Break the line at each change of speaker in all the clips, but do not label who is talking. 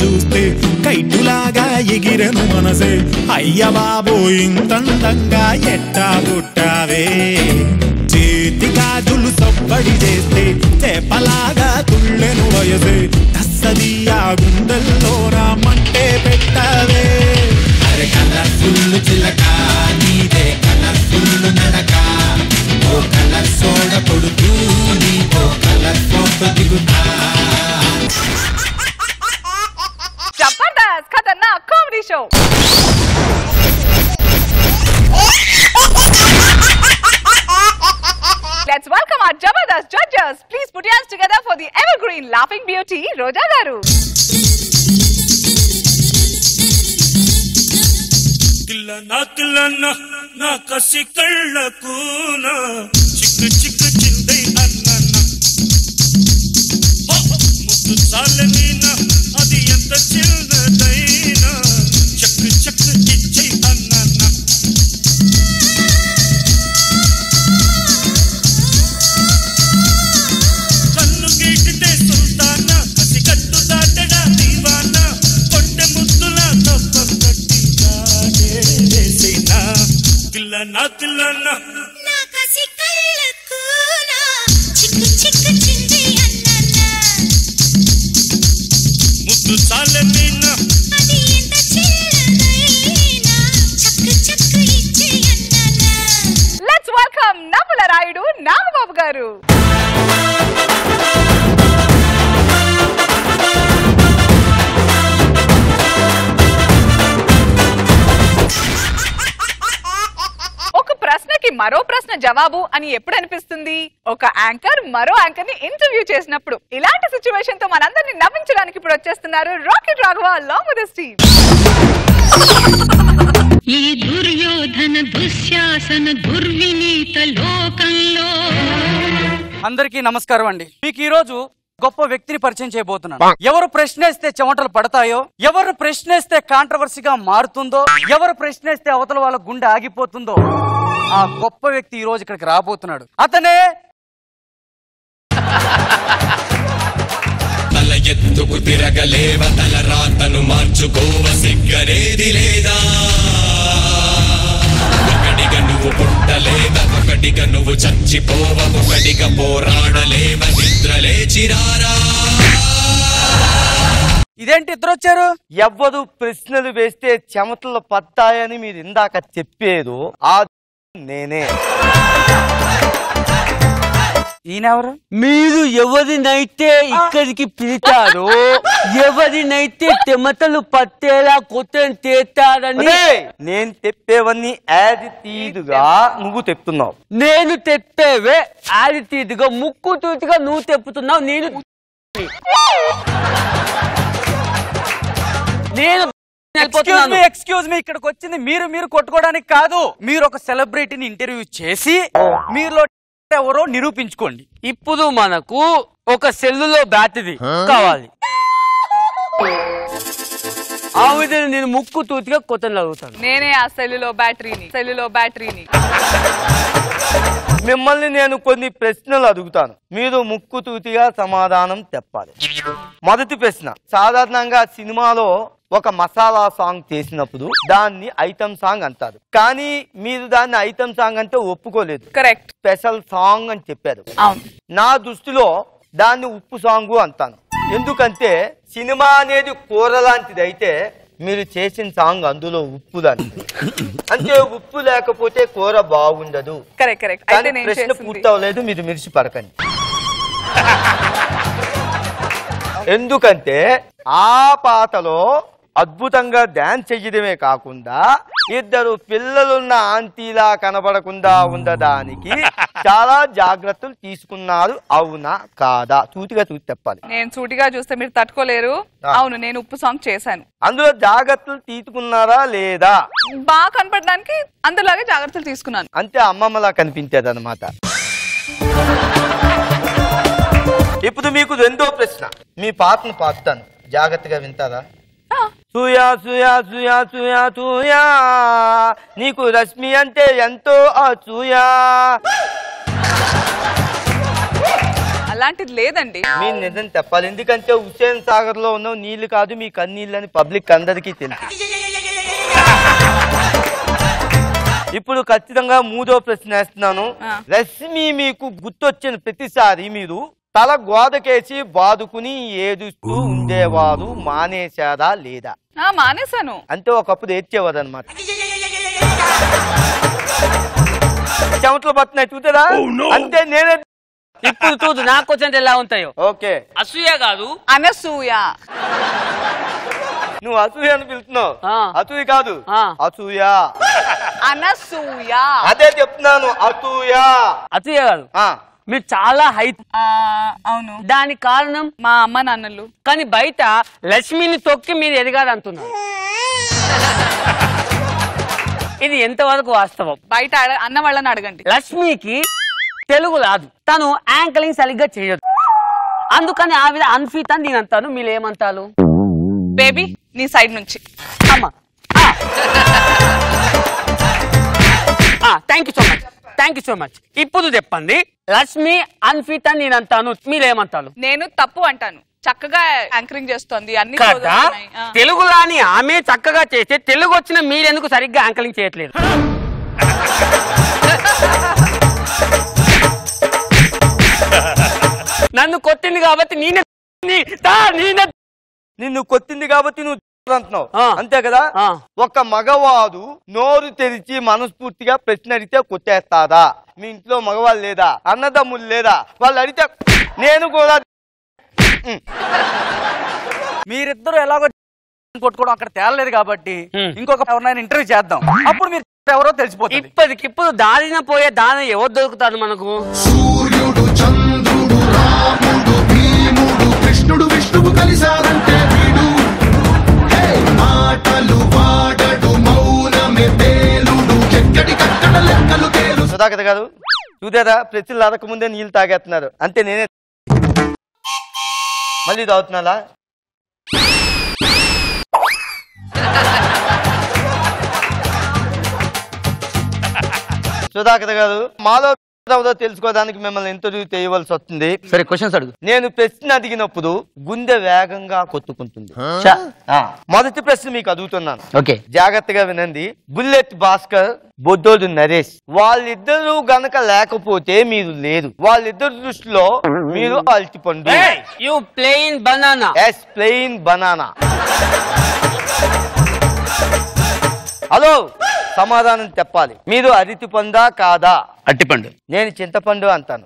చూస్తే కైటులాగా ఎగిరెను మనసే అయ్య బాబో ఇంతందంగా ఎట్టా పుట్టావే చేతి గాజులు సబ్బడి చేస్తే చేపలాగా తుళ్ళెను వయసే తస్సదియా గుండెల్లో నా మంటే పెట్టవే అరే కలర్ఫుల్ చిలక నీదే కలర్ఫుల్ నడక ఓ కలర్ సోడ కొడుతూ నీతో కలర్ ఫోటో దిగుతా
Jabardasth Khatarnak comedy show Let's welcome our Jabardast judges. Please put your hands together for the evergreen laughing beauty, Roja Garu.
Tilana na kasi kallaku na chikku chikku chindai annana muttu salanina adi enta childadaina chakku chakku ichai annana kannu geetite sultana kasi kattu daatana diwana konde muttula tappam tilana
na kasi kallaku na chikku chikku chindi annana
muttu salamina
adi enta chilladaina chakku chakku ichi annana.
Let's welcome Namula Rayudu, Namababu Garu. ప్రశ్నకి మరో ప్రశ్న జవాబు అని ఎప్పుడు అనిపిస్తుంది? ఒక anchor మరో anchor ని ఇంటర్వ్యూ చేసినప్పుడు. ఇలాంటి సిచ్యువేషన్ తో మనందరినీ నవ్వించడానికి ఇప్పుడు వచ్చేస్తున్నారు rocket Raghava along with his team.
ఈ దుర్యోధన దుశ్శాసన దుర్వినీత లోకంలో
అందరికీ నమస్కారం అండి. మీకు ఈ రోజు గొప్ప వ్యక్తిని పరిచయం చేయబోతున్నాను. ఎవరు ప్రశ్నిస్తే చెమటలు పడతాయో, ఎవరు ప్రశ్నిస్తే కాంట్రవర్సీగా మారుతుందో, ఎవరు ప్రశ్నిస్తే అవతల వాళ్ళ గుండె ఆగిపోతుందో ఆ గొప్ప వ్యక్తి ఈ రోజు ఇక్కడికి రాబోతున్నాడు. అతనే
తల ఎత్తుకు తిరగలేవ, తల రాతను మార్చుకోవ, సిగ్గనేది లేదా, ఒకటిగా నువ్వు పుట్టలేవ, ఒకటిగా నువ్వు చచ్చిపోవ, ఒకటిగా పోరాడలేవ, నిద్రలేచిరారా.
ఇదేంటి ఇద్దరు వచ్చారు? ఎవ్వరు ప్రశ్నలు వేస్తే చెమటలు పడతాయని మీరు ఇందాక చెప్పేదు ఆ నేనే. ఈయనెవరు?
మీరు ఎవరినైతే ఇక్కడికి పిలిచారో, ఎవరినైతే చెమటలు పట్టేలా కొత్తని చేస్తారని
నేను చెప్పేవన్నీ యాటిట్యూడ్గా నువ్వు చెప్తున్నావు.
నేను చెప్పేవే యాటిట్యూడ్గా ముక్కు తూటిగా నువ్వు చెప్తున్నావు. నేను
ఎక్స్క్యూజ్ మీ, ఇక్కడికి వచ్చింది మీరు కొట్టుకోవడానికి కాదు. మీరు ఒక సెలబ్రిటీని ఇంటర్వ్యూ చేసి మీలో ఎవరో నిరూపించుకోండి.
ఇప్పుడు మనకు ఒక సెల్లులో బ్యాటరీ కావాలి. ఆ విధంగా నేను ముక్కు తూతిగా కొత్తలు అడుగుతాను.
నేనే ఆ సెల్లులో బ్యాటరీని.
మిమ్మల్ని నేను కొన్ని ప్రశ్నలు అడుగుతాను, మీరు ముక్కు తూతిగా సమాధానం చెప్పాలి. మొదటి ప్రశ్న, సాధారణంగా సినిమాలో ఒక మసాలా సాంగ్ చేసినప్పుడు దాన్ని ఐటమ్ సాంగ్ అంటారు, కానీ మీరు దాన్ని ఐటమ్ సాంగ్ అంటే ఒప్పుకోలేదు.
కరెక్ట్.
స్పెషల్ సాంగ్ అని చెప్పారు. నా దృష్టిలో దాన్ని ఉప్పు సాంగ్ అంటాను. ఎందుకంటే సినిమా అనేది కూర లాంటిది అయితే మీరు చేసిన సాంగ్ అందులో ఉప్పు దాన్ని, అంటే ఉప్పు లేకపోతే కూర బాగుండదు. ప్రశ్న పూర్తవలేదు, మీరు మిర్చి పడకండి. ఎందుకంటే ఆ పాటలో అద్భుతంగా డాన్స్ చెయ్యడమే కాకుండా ఇద్దరు పిల్లలున్న ఆంటీలా కనబడకుండా ఉండడానికి చాలా జాగ్రత్తలు తీసుకున్నారు. అవునా కాదా? సూటిగా చూసి చెప్పాలి.
నేను సూటిగా చూస్తే మీరు తట్టుకోలేరు. అవును, నేను ఉప్పు సాంగ్ చేశాను.
అందులో జాగ్రత్తలు తీసుకున్నారా లేదా?
బాగా కనపడడానికి అందరిలాగే జాగ్రత్తలు తీసుకున్నాను.
అంటే అమ్మమ్మలా కనిపించేది అన్నమాట. ఇప్పుడు మీకు రెండో ప్రశ్న, మీ పాటను పాడుతాను, జాగ్రత్తగా వింటారా? సూయా సూయా సూయా సూయా సూయా, నీకు రశ్మి అంటే ఎంతో ఆ సూయా.
అలాంటిది లేదండి.
మీరు నిజం చెప్పాలి, ఎందుకంటే హుస్సేన్ సాగర్ లో ఉన్న నీళ్లు కాదు మీ కన్నీళ్ళు అని పబ్లిక్ అందరికీ తెలుసు. ఇప్పుడు ఖచ్చితంగా 3వ ప్రశ్న వేస్తున్నాను. రశ్మి మీకు గుర్తొచ్చిన ప్రతిసారి మీరు తల గోదకేసి బాదుకుని ఏడుస్తూ ఉండేవారు, మానేశారా లేదా?
మానేశాను.
అంటే ఒకప్పుడు ఏడ్చేవారు అనమాట. చెమటలు పడుతున్నాయి చూసారా? అంటే నేనే
ఇప్పుడు చూడు నాకు వచ్చినట్టు ఎలా ఉంటాయో.
ఓకే,
అసూయ కాదు
అనసూయ.
నువ్వు అసూయ అని పిలుస్తున్నావు. అసూయ కాదు, అసూయ.
అనసూయ.
అదే చెప్తున్నాను, అసూయ.
అసూయ కాదు. మీరు చాలా హైట్.
అవును.
దానికి కారణం
మా అమ్మ నాన్నలు.
కానీ బయట లక్ష్మిని తొక్కి మీరు ఎదిగారు అంటున్నారు. ఇది ఎంతవరకు వాస్తవం?
బయట అన్న వాళ్ళని అడగండి.
లక్ష్మికి తెలుగు రాదు, తను యాంకరింగ్ సరిగ్గా చేయదు, అందుకని ఆవిడ అన్ఫిట్ అని నేను అంటాను. మీరు ఏమంటారు?
బేబీ నీ సైడ్ నుంచి.
అమ్మా thank you so much, thank you so much. ఇప్పుడు చెప్పండి, లక్ష్మి అన్ఫిట్ అని నేను అంటాను, మీరేమంటారు?
నేను తప్పు అంటాను. చక్కగా యాంకరింగ్ చేస్తోంది, అన్ని
కదా. తెలుగు రాని ఆమె చక్కగా చేస్తే తెలుగు వచ్చిన మీరెందుకు సరిగ్గా యాంకరింగ్ చేయట్లేదు? నన్ను కొట్టింది కాబట్టి
నిన్ను కొట్టింది కాబట్టి నువ్వు అంటున్నావు, అంతే కదా? ఒక మగవాడు నోరు తెరిచి మనస్ఫూర్తిగా ప్రశ్న అడిగితే కొట్టేస్తాదా? మీ ఇంట్లో మగవాళ్ళు లేదా, అన్నదమ్ములు లేదా? వాళ్ళు అడిగితే నేను కూడా.
మీరిద్దరు ఎలాగో కొట్టుకోవడం అక్కడ తేలలేదు కాబట్టి ఇంకొక ఎవరినైనా ఇంటర్వ్యూ చేద్దాం, అప్పుడు మీరు ఎవరో తెలిసిపోతుంది.
ఇప్పటికిప్పుడు దారిన పోయే దాని ఎవరు దొరుకుతారు మనకు?
సూర్యుడు, చంద్రుడు, రాముడు, భీముడు, కృష్ణుడు, విష్ణువు కలిసారంటే వీడు మాటలు వాడడు, మౌనమే పేలుడు, ఎక్కడికక్కడ లెక్కలు తేలు.
సుధాకర్ గారు చూదేదా, ప్రశ్నలు అడగక ముందే నీళ్ళు తాగేస్తున్నారు. అంతే నేనే మళ్ళీ తాగుతున్నాలా? సుధాకర్ గారు మాలో తెలుసుకోవడానికి మిమ్మల్ని ఇంటర్వ్యూ చేయవలసి వస్తుంది.
సరే, క్వశ్చన్స్ అడుగు.
నేను ప్రశ్న అడిగినప్పుడు గుండె వేగంగా కొట్టుకుంటుంది. మొదటి ప్రశ్న మీకు అడుగుతున్నాను,
ఓకే,
జాగ్రత్తగా వినండి. బుల్లెట్ భాస్కర్, బొడ్డోడు నరేష్, వాళ్ళిద్దరూ గనక లేకపోతే మీరు లేరు. వాళ్ళిద్దరు దృష్టిలో మీరు అల్టిపండు.
You plain banana.
Yes, plain banana. Hello, సమాధానం చెప్పాలి. మీరు అరటి పండా కాదా?
అట్టిపండు.
నేను చింతపండు అంటాను.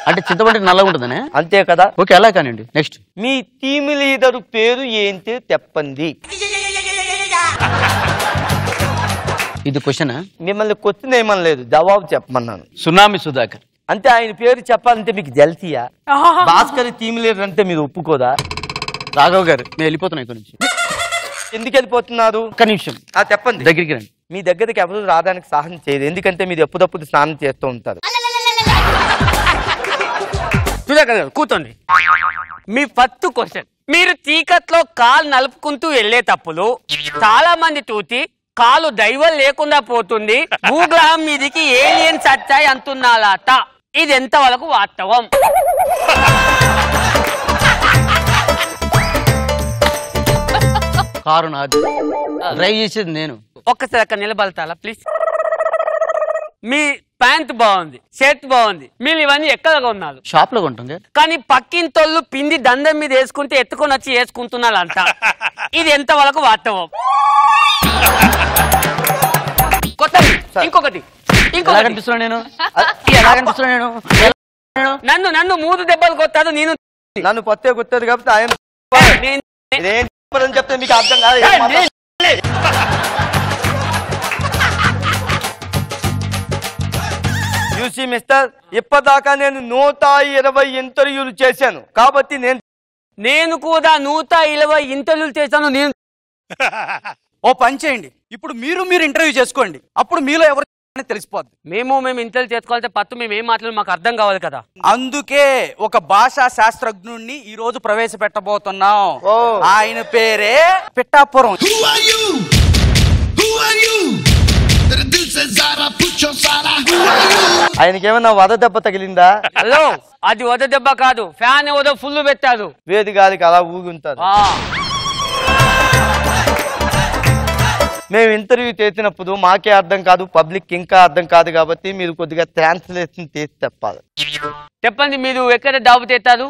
అంటే చింతపండు నల్లగా ఉంటుందనే?
అంతే కదా.
ఓకే, అలా కానివ్వండి. నెక్స్ట్,
మీ టీమ్ లీడర్ పేరు ఏంటి చెప్పండి.
ఇది క్వశ్చన్.
మిమ్మల్ని క్వశ్చన్ ఏమని లేదు, జవాబు చెప్పమన్నాను.
సునామీ సుధాకర్.
అంటే ఆయన పేరు చెప్పాలంటే మీకు జల్సియా? భాస్కర్ టీమ్ లీడర్ అంటే మీరు ఒప్పుకోదా?
రాఘవ్ గారు, నేను వెళ్ళిపోతున్నా ఇక్కడ నుంచి.
ఎందుకు వెళ్ళిపోతున్నారు?
ఒక్క నిమిషం
చెప్పండి.
దగ్గరికి రండి.
మీ దగ్గరికి ఎవరు రావడానికి సాహసం చేయదు, ఎందుకంటే మీరు ఎప్పుడప్పుడు స్నానం చేస్తూ ఉంటారు.
సుధాకర్ గారు కూర్చోండి. మీ ఫస్ట్ క్వశ్చన్, మీరు చీకట్లో కాలు నలుపుకుంటూ వెళ్ళేటప్పుడు చాలా మంది చూసి కాలు దైవం లేకుండా పోతుంది, భూగ్రహం మీదికి ఏలియన్స్ వచ్చాయి అంటున్నారట. ఇది ఎంత వరకు వాస్తవం?
కారు నాది, డ్రైవ్ చేసేది నేను.
ఒక్కసారి అక్కడ నిలబడతారా ప్లీజ్? మీ ప్యాంట్ బాగుంది, షర్ట్ బాగుంది, మీరు ఇవన్నీ ఎక్కడ కొన్నారు?
షాప్ లో ఉంటుంది.
కానీ పక్కింటోళ్ళు పిండి దండం మీద వేసుకుంటే ఎత్తుకొని వచ్చి వేసుకుంటున్నారు అంట. ఇది ఎంత వరకు వాస్తవం? ఇంకొకటి
కనిపిస్తున్నా నేను, ఎలా కనిపిస్తున్నా నేను?
నన్ను 3 దెబ్బలు కొట్టాడు, నేను
నన్ను కొత్త కొట్టదు కాబట్టి ఆయన చెప్తే మీకు అర్థం కాదు. యూసీ మిస్టర్, ఇప్పటిదాకా నేను 120 ఇంటర్వ్యూలు చేశాను కాబట్టి
నేను కూడా 120 ఇంటర్వ్యూలు చేశాను. నేను
ఓ పని చేయండి, ఇప్పుడు మీరు ఇంటర్వ్యూ చేసుకోండి, అప్పుడు మీలో ఎవరు తెలిసిపోద్ది.
మేము ఇంటర్వ్యూ చేసుకోవాలంటే పత్తు మేము ఏం మాట్లాడి మాకు అర్థం కావాలి కదా.
అందుకే ఒక భాషా శాస్త్రజ్ఞుణ్ణి ఈ రోజు ప్రవేశపెట్టబోతున్నాం. ఆయన పేరే Pithapuram.
Who are you? Who are you? Who are you?
ఆయనకేమన్నా వద దెబ్బ తగిలిందా?
హలో, అది వద దెబ్బ కాదు, ఫ్యాన్ ఏదో ఫుల్ పెట్టారు.
వేది గాలికి అలా ఊగి ఉంటారు. మేము ఇంటర్వ్యూ చేసినప్పుడు మాకే అర్థం కాదు, పబ్లిక్ ఇంకా అర్థం కాదు, కాబట్టి మీరు కొద్దిగా ట్రాన్స్లేషన్ చేసి చెప్పాలి.
చెప్పండి, మీరు ఎక్కడ డాబు తెస్తారు?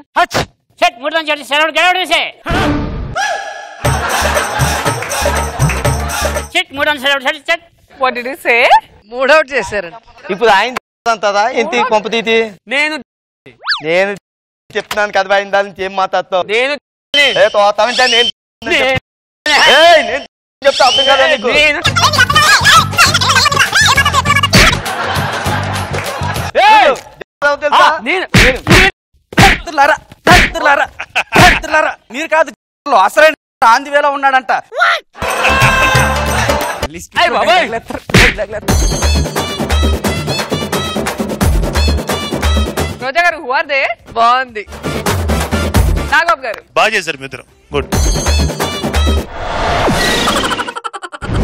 మూడౌట్ చేశారు.
ఇప్పుడు ఆయన అంతదా ఏంటి కొంపతీతి?
నేను
చెప్తున్నాను కదా, ఆయన దాని ఏం మాట్లాడతావు?
నేను
చెప్తా అర్థం కదా నీకు?
మీరు కాదు, అసలు ఆందివేలో ఉన్నాడంట.
రోజా గారు హూ ఆర్ దే? బాగుంది. నాగబాబు గారు
బాగా చేశారు మిత్రం, గుడ్.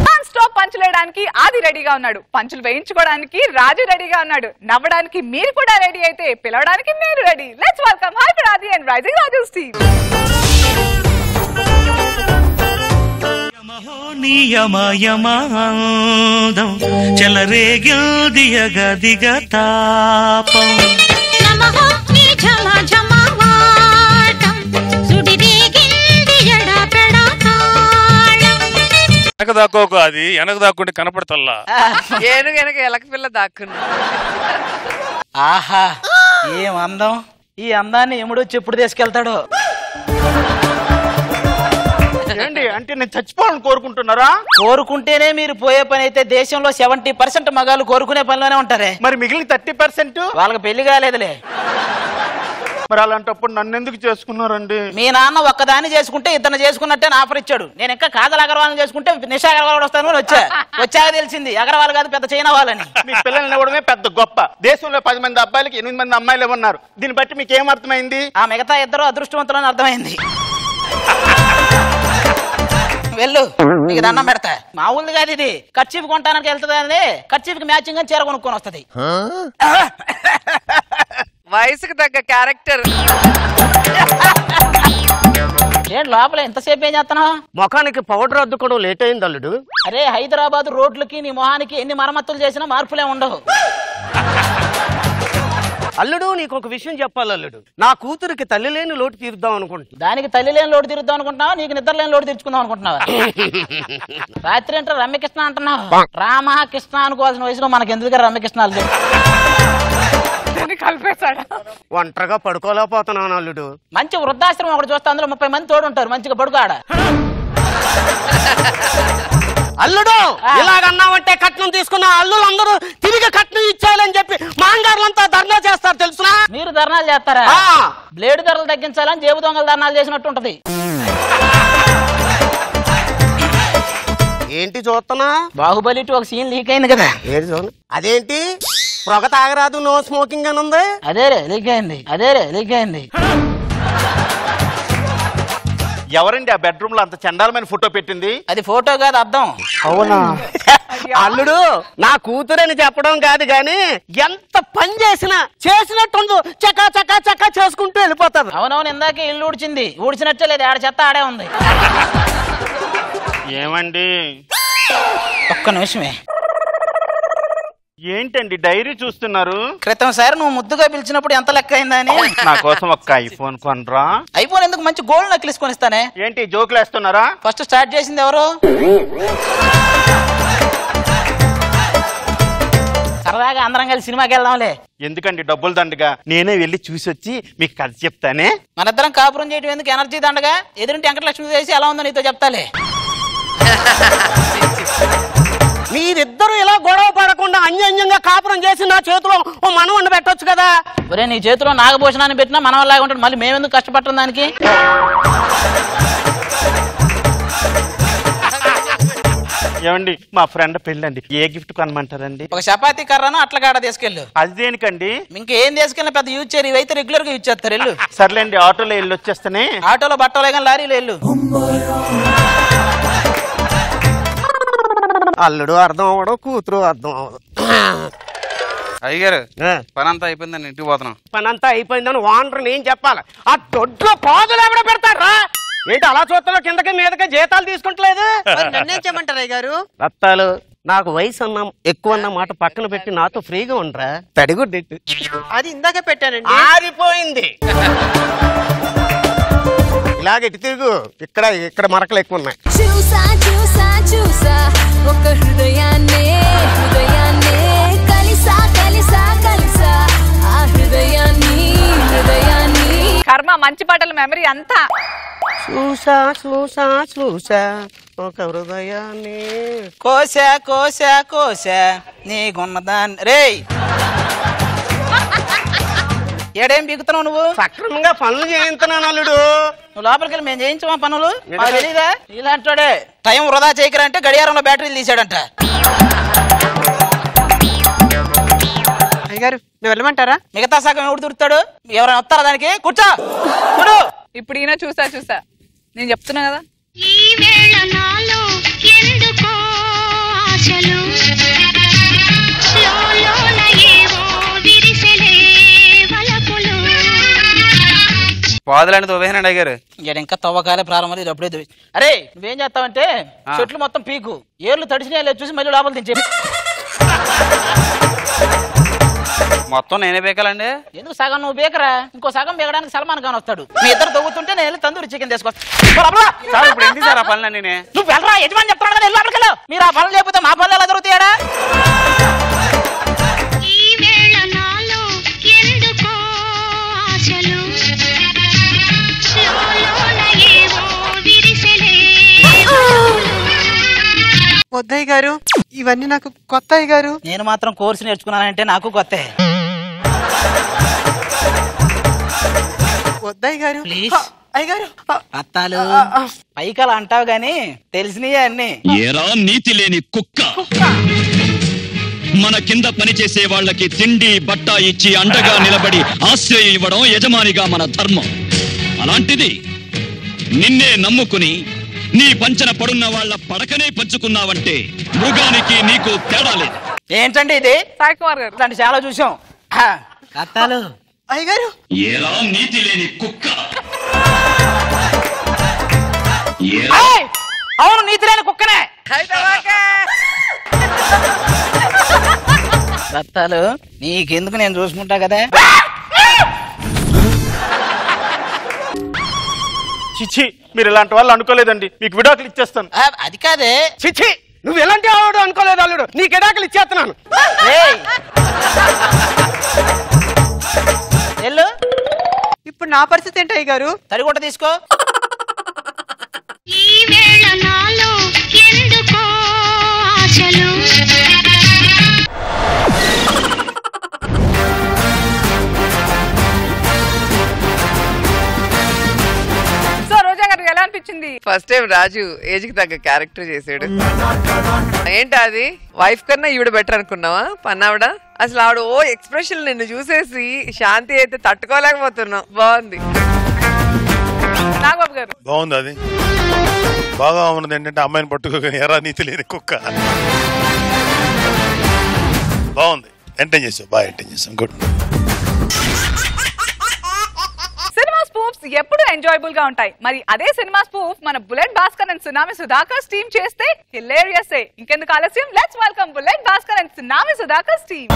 నాన్ స్టాప్ పంచులు వేయడానికి ఆది రెడీగా ఉన్నాడు, పంచులు వేయించుకోవడానికి రాజు రెడీగా ఉన్నాడు, నవ్వడానికి మీరు కూడా రెడీ అయితే పిలవడానికి నేను ready. Let's welcome hyper Aadi and Rising Raju Steve.
నియమయమాదం చెలరేగిల్దియగ దిగతాపం
నమః నీ ఝమ ఝమవాటం సుడిరేగిల్దియడ ప్రడాతాళం.
వెనక దాక్కోకు, అది వెనక దాక్కుంటే కనపడతల్లా.
ఏనుగు వెనక ఎలక పిల్ల దాక్కున్నా.
ఆహా, ఏం అందం! ఈ అందాన్ని ఎముడు చెప్పుడు తీసుకెళ్తాడు.
ఏంటి అంటే నేను చచ్చిపోవాలని కోరుకుంటున్నారా?
కోరుకుంటేనే మీరు పోయే పని అయితే దేశంలో 70% మగాళ్ళు కోరుకునే పనిలోనే ఉంటారే.
మరి మిగిలిన 30%
వాళ్ళకి పెళ్లి కాలేదులే.
మరి అలాంటప్పుడు నన్ను ఎందుకు చేసుకున్నారండి?
మీ నాన్న ఒక్కదాన్ని చేసుకుంటే ఇద్దరు చేసుకున్నట్టే ఆఫర్ ఇచ్చాడు. నేను ఇంకా కాజల్ అగర్వాల్ చేసుకుంటే నిషా అగర్వాల్ వస్తాను వచ్చాక తెలిసింది అగర్వాల్ కాదు, పెద్ద చైనా వాళ్ళని.
మీ పిల్లల్ని ఇవ్వడమే పెద్ద గొప్ప. దేశంలో 10 మంది అబ్బాయిలకి 8 మంది అమ్మాయిలు ఉన్నారు. దీన్ని బట్టి మీకు ఏం అర్థమైంది?
ఆ మిగతా ఇద్దరు అదృష్టవంతులని అర్థమైంది. వెళ్ళు, నీకు దండం పెడతా. మా ఊళ్ళో కాదు ఇది. ఖర్చీఫ్ కొంటానికి వెళ్తుంది, ఖర్చీఫ్ కి మ్యాచింగ్ అని చీర కొనుక్కొని వస్తుంది.
వయసుకు తగ్గ క్యారెక్టర్.
ఏంటి లోపల ఎంతసేపు ఏం చేస్తున్నావు?
ముఖానికి పౌడర్ అద్దుకోవడం లేట్ అయింది అల్లుడు.
అరే హైదరాబాద్ రోడ్లకి నీ మొహానికి ఎన్ని మరమ్మతులు చేసినా మార్పులే ఉండవు.
అల్లుడు నీకు ఒక విషయం చెప్పాలి అల్లుడు. నా కూతురికి తల్లి లేని లోటు తీరుద్దాం అనుకుంటున్నా.
దానికి తల్లి లేని లోటు తీరుద్దాం అనుకుంటున్నావా? నీకు నిద్ర లేని లోటు తీర్చుకుందాం అనుకుంటున్నావా? రాత్రి అంటే రమ్యకృష్ణ అంటున్నావు. రామకృష్ణ అనుకోవాల్సిన వయసులో మనకి ఎందుకు రమ్యకృష్ణాలు
కలిపేశాడు.
ఒంటరిగా పడుకోలేకపోతున్నాను అల్లుడు.
మంచి వృద్ధాశ్రమం ఒకటి చూస్తే అందులో 30 మంది తోడు ఉంటారు, మంచిగా పడుకోడ.
అల్లుడు ఇలాగన్నావంటే కట్నం తీసుకున్న అల్లులు అందరూ తిరిగి కట్నం ఇచ్చేయాలని చెప్పి మాంగారులంతా ధర్నా చేస్తారు తెలుసునా?
మీరు ధర్నాలు చేస్తారా? బ్లేడ్ ధరలు తగ్గించాలని జేబు దొంగలు ధర్నాలు చేసినట్టు ఉంటది.
ఏంటి చూస్తున్నా?
బాహుబలి ఒక సీన్ లీక్ అయింది కదా.
అదేంటి పొగ తాగరాదు, నో స్మోకింగ్ అని ఉంది.
అదేరే లీక్ అయింది.
ఎవరండి ఆ బెడ్రూమ్ లో అంత చండాలమైన ఫోటో పెట్టింది?
అది ఫోటో కాదు, అర్థం.
అవునా? అల్లుడు నా కూతురని చెప్పడం కాదు గాని ఎంత పని చేసినట్టు చకా చకా చకా చేసుకుంటూ వెళ్ళిపోతారు.
అవునవును, ఇందాకే ఇల్లు ఊడ్చినట్టే లేదు, ఆడ చెత్త ఆడే ఉంది.
ఏమండి
ఒక్క నిమిషమే.
ఏంటండి డైరీ చూస్తున్నారు?
క్రితం సార్ నువ్వు ముద్దుగా పిలిచినప్పుడు ఎంత లెక్క అయిందని.
నా కోసం ఒక్క ఐఫోన్ కొనరా?
ఐఫోన్ ఎందుకు, మంచి గోల్డ్ నెక్లెస్ కొనిస్తానే.
ఏంటి జోకులు వేస్తున్నారా?
ఫస్ట్ స్టార్ట్ చేసింది ఎవరు? సరదాగా అందరం కలిసి సినిమాకి వెళ్దాంలే.
ఎందుకండి డబ్బులు దండగా? నేనే వెళ్ళి చూసి వచ్చి మీకు కథ చెప్తానే.
మనిద్దరం కాపురం చేయడం ఎందుకు? ఎనర్జీ దండగా ఎదురింటి వెంకటలక్ష్మి చేసి ఎలా ఉందో నీతో చెప్తాలే.
మీరిద్దరు ఇలా గొడవ పడకుండా అన్యోన్యంగా కాపురం చేసి నా చేతిలో ఓ మనవణ్ణి పెట్టొచ్చు కదా.
ఒరే నీ చేతిలో నాగభూషణాన్ని పెట్టినా మనవల్లాగా ఉంటాడు, మళ్ళీ మేమెందుకు కష్టపడటం దానికి?
ఏమండి మా ఫ్రెండ్ పెళ్ళండి, ఏ గిఫ్ట్ కొనమంటారండి?
ఒక చపాతీ కర్రను అట్లగాడ తీసుకెళ్ళు.
అది దేనికండి?
ఇంకేం తీసుకెళ్ళిన పెద్ద యూజ్ చేయరు, ఇవైతే రెగ్యులర్ గా యూజ్ చేస్తారు. వెళ్ళు.
సర్లేండి ఆటోలో వెళ్ళి వచ్చేస్తానే.
ఆటోలో బట్టలే కానీ లారీలో వెళ్ళు.
అల్లుడు అర్థం అవడం, కూతురు అర్థం అవడం.
అయ్యగారు పని అంతా అయిపోయిందని ఇంటికి పోతున్నాం.
పని అంతా అయిపోయిందని ఓనర్ నేను చెప్పాలి. ఆ దొడ్లో పాదులు ఎవడ పెడతారా? ఏంటి అలా చూస్తున్నా కిందకి మీదకి జీతాలు తీసుకుంటలేదు?
నన్నే చెప్పమంటారు అయ్యగారు.
రత్తాలు నాకు వయసు అన్నా ఎక్కువ అన్న మాట పక్కన పెట్టి నాతో ఫ్రీగా ఉండరా. తడిగుడ్డెట్టు
అది ఇందాక పెట్టానండి.
ఆరిపోయింది. ఇలాగెట్టి తిరుగు. ఇక్కడ మరకలు ఎక్కువ ఉన్నాయి.
చూసా చూసా చూసా ఒక హృదయాన్నే కలిసా కలిసా కలిసా ఆ హృదయాన్ని
కర్మ మంచి పాటల మెమరీ అంతా.
చూసా చూసా చూసా ఒక హృదయాన్ని
కోసా కోసా కోసా నీకున్నదాన్ని రేయ్ ఏడేం బీగుతున్నావు నువ్వు?
సక్రమంగా పనులు చేయించున్నాను అల్లుడు.
నువ్వు లోపలికి వెళ్ళి మేము చేయించమా పనులు? మాకు తెలీదా? ఇలాంటోడే టైం వృధా చేయకరా అంటే గడియారంలో బ్యాటరీలు తీసాడంట.
అయ్యగారు నువ్వు వెళ్ళమంటారా?
మిగతా సగం ఎవడు దొరుకుతాడు? ఎవరైనా వస్తారా దానికి? కూర్చో.
ఇప్పుడు ఈయన చూసా నేను చెప్తున్నా కదా.
ఈ వేళ నాలో ఎందుకో ఆశలు లోలోన ఏవో విరిసెలే వలపులు.
పాదులని తోవేనండి అయ్యగారు.
ఇంకా తవ్వకాలే ప్రారంభం. ఇది అప్పుడే అరే నువ్వేం చేస్తావంటే చెట్లు మొత్తం పీకు, ఏర్లు తడిసినా చూసి మళ్ళీ లోపల దించే.
మొత్తం నేనే బేకాలండి.
ఎందుకు సగం నువ్వు బేకరా? ఇంకో సగం బేకడానికి సల్మాన్ ఖాన్ వస్తాడు. మీ ఇద్దరు తవ్వుతుంటే నేను తందూరి చికెన్ తీసుకొస్తాను.
ఇప్పుడు ఏంటి సార్ ఆ పనులన్నీ?
నువ్వు వెళ్ళరా, యజమాని చెప్తాడు కదా, వెళ్ళి మీరు ఆ పనులు లేకపోతే మా పనులు ఎలా జరుగుతాయా?
ఈ వేళ నాలో ఎందుకో ఆశలు లోలోన ఏవో విరిసెలే వలపులు.
వద్దయ్య గారు ఇవన్నీ నాకు కొత్త. అయ్య గారు
నేను మాత్రం కోర్సు నేర్చుకున్నానంటే నాకు కొత్త.
వద్దయ్య గారు
ప్లీజ్.
అయ్యగారు
అత్తాలు పైకలా అంటావు గాని తెలిసినయే అన్ని.
ఏరా నీతి లేని కుక్క, మన కింద పనిచేసే వాళ్ళకి తిండి బట్ట ఇచ్చి అండగా నిలబడి ఆశ్రయం ఇవ్వడం యజమానిగా మన ధర్మం. అలాంటిది నిన్నే నమ్ముకుని నీ పంచన పడున్న వాళ్ళ పడకనే పంచుకున్నావంటే మృగానికి నీకు తేడా లేదు.
ఏంటండి ఇది?
సాయి కుమార్ గారు
ఇలాంటి చాలా చూసాం. అత్తాలు
అయ్యగారు
ఏరా నీతి లేని కుక్క.
అవును నీతి లేని కుక్కనే. అత్తాలు నీకెందుకు, నేను చూసుకుంటా కదా.
చిచ్చి మీరు ఇలాంటి వాళ్ళు అనుకోలేదండి. మీకు విడాకులు ఇచ్చేస్తాను.
అది కాదే.
చిచ్చి నువ్వు ఎలాంటి వాడు అనుకోలేదు అల్లుడు. నీకు విడాకులు ఇచ్చేస్తున్నాను.
ఇప్పుడు నా పరిస్థితి ఏంటి అయ్య గారు?
తడిగుడ్డ తీసుకో.
ఈ వేళ నాలో ఎందుకో ఆశలు
ఎలా అనిపించింది?
ఫస్ట్ టైం రాజు ఏజ్ కి తగ్గ క్యారెక్టర్ చేసాడు. ఏంటి అది వైఫ్ కన్నా ఈవిడ బెటర్ అనుకున్నావా? పన్నావిడ అసలు ఆవిడ ఓ ఎక్స్ప్రెషన్ నిన్ను చూసేసి శాంతి అయితే తట్టుకోలేకపోతున్నావు. బాగుంది.
నాగబాబు గారు
బాగుంది. అది బాగా ఉన్నది ఏంటంటే అమ్మాయిని పట్టుకోగానే ఎరా నీతి లేని కుక్క. బాగుంది. ఎంటైన్ చేసావు, బాగా ఎంటైన్ చేసాం. గుడ్.
సినిమా స్పూఫ్స్ ఎప్పుడు ఎంజాయబుల్ గా ఉంటాయి. మరి అదే సినిమా స్పూఫ్ మన bullet Bhaskar and tsunami Sudhakar team చేస్తే హిలేరియస్. ఇంకెందుకు ఆలస్యం, let's welcome bullet Bhaskar and tsunami Sudhakar team.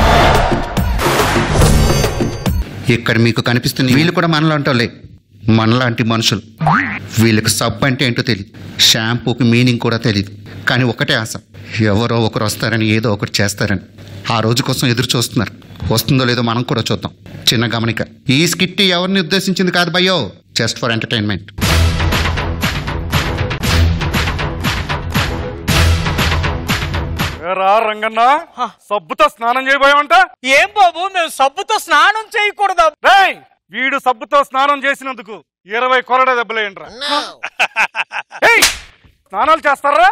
ఇక్కడ మీకు కనిపిస్తుంది వీళ్ళు కూడా మనలాంటోళ్ళే, మనలాంటి మనుషులు. వీళ్ళకి సబ్ అంటే ఏంటో తెలియదు, షాంపూకి మీనింగ్ కూడా తెలియదు. కానీ ఒకటే ఆశ, ఎవరో ఒకరు వస్తారని ఏదో ఒకటి చేస్తారని. ఆ రోజు కోసం ఎదురు చూస్తున్నారు. వస్తుందో లేదో మనం కూడా చూద్దాం. చిన్న గమనిక, ఈ స్కిట్ ఎవరిని ఉద్దేశించింది కాదు భయ్యో, జస్ట్ ఫర్ ఎంటర్టైన్మెంట్.
రంగన్న సబ్బుతో స్నానం చేయబోయామంట.
ఏం బాబు మేము సబ్బుతో స్నానం చేయకూడదా?
వీడు సబ్బుతో స్నానం చేసినందుకు 20 కొరడ దెబ్బలేయండిరా. స్నానాలు చేస్తారా?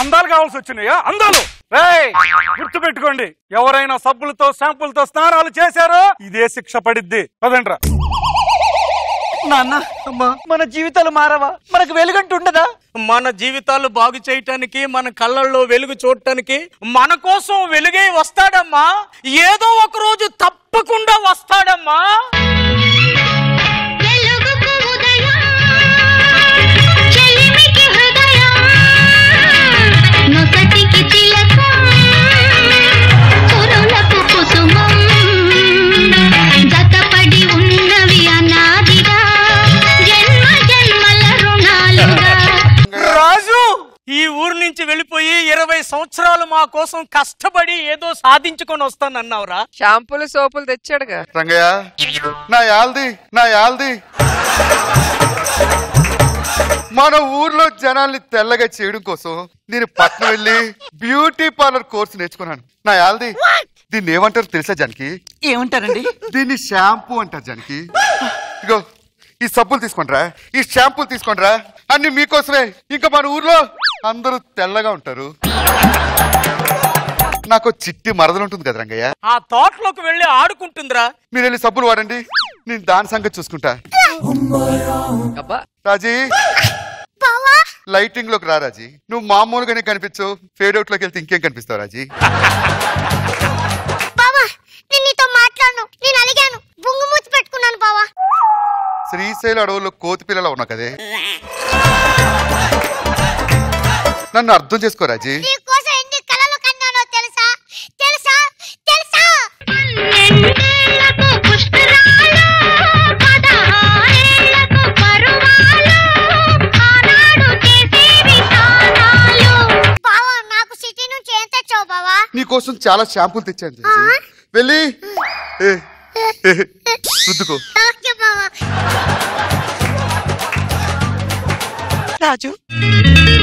అందాలు కావాల్సి వచ్చినాయా? అందాలు గుర్తు పెట్టుకోండి, ఎవరైనా సబ్బులతో షాంపులతో స్నానాలు చేశారో ఇదే శిక్ష పడిద్ది. పదండ్రా.
నాన్న అమ్మా మన జీవితాలు మారవా? మనకు వెలుగంటూ ఉండదా?
మన జీవితాలు బాగు చేయటానికి, మన కళ్ళల్లో వెలుగు చూడటానికి మన కోసం వెలుగే వస్తాడమ్మా. ఏదో ఒక రోజు తప్పకుండా వస్తాడమ్మా. రాజు ఈ ఊరు నుంచి వెళ్ళిపోయి 20 సంవత్సరాలు మా కోసం కష్టపడి ఏదో సాధించుకొని వస్తానన్నావురా.
షాంపూలు సోపులు తెచ్చాడుగా
రంగయ్య. నా యాల్ది మన ఊర్లో జనాల్ని తెల్లగా చేయడం కోసం నేను పట్నం వెళ్ళి బ్యూటీ పార్లర్ కోర్సు నేర్చుకున్నాను. నా యాల్ది దీన్ని ఏమంటారు తెలుసా జానకి?
ఏమంటారండి?
దీన్ని షాంపూ అంటారు జానకి. ఇగో ఈ సబ్బులు తీసుకోండిరా, ఈ షాంపూలు తీసుకోండిరా, అన్ని మీకోసమే. ఇంకా మన ఊర్లో అందరూ తెల్లగా ఉంటారు. నాకు చిట్టి మరదలు ఉంటుంది కదా రంగయ్య,
ఆ తోటలోకి వెళ్ళి ఆడుకుంటుందిరా.
మీరు వెళ్ళి సబ్బులు వాడండి, నేను దాని సంగతి చూసుకుంటా. రాజీ లైటింగ్ లోకి రా రాజీ. నువ్వు మామూలుగానే కనిపించు, ఫేడ్ అవుట్ లోకి వెళ్తే ఇంకేం కనిపిస్తావు రాజీ? శ్రీశైల అడవుల్లో కోతి పిల్లలు ఉన్నా కదే, నన్ను అర్థం చేసుకో రాజీ. నీకోసం చాలా షాంపూలు తెచ్చాను రాజీ. వెళ్ళి రుద్దుకో.
రాజు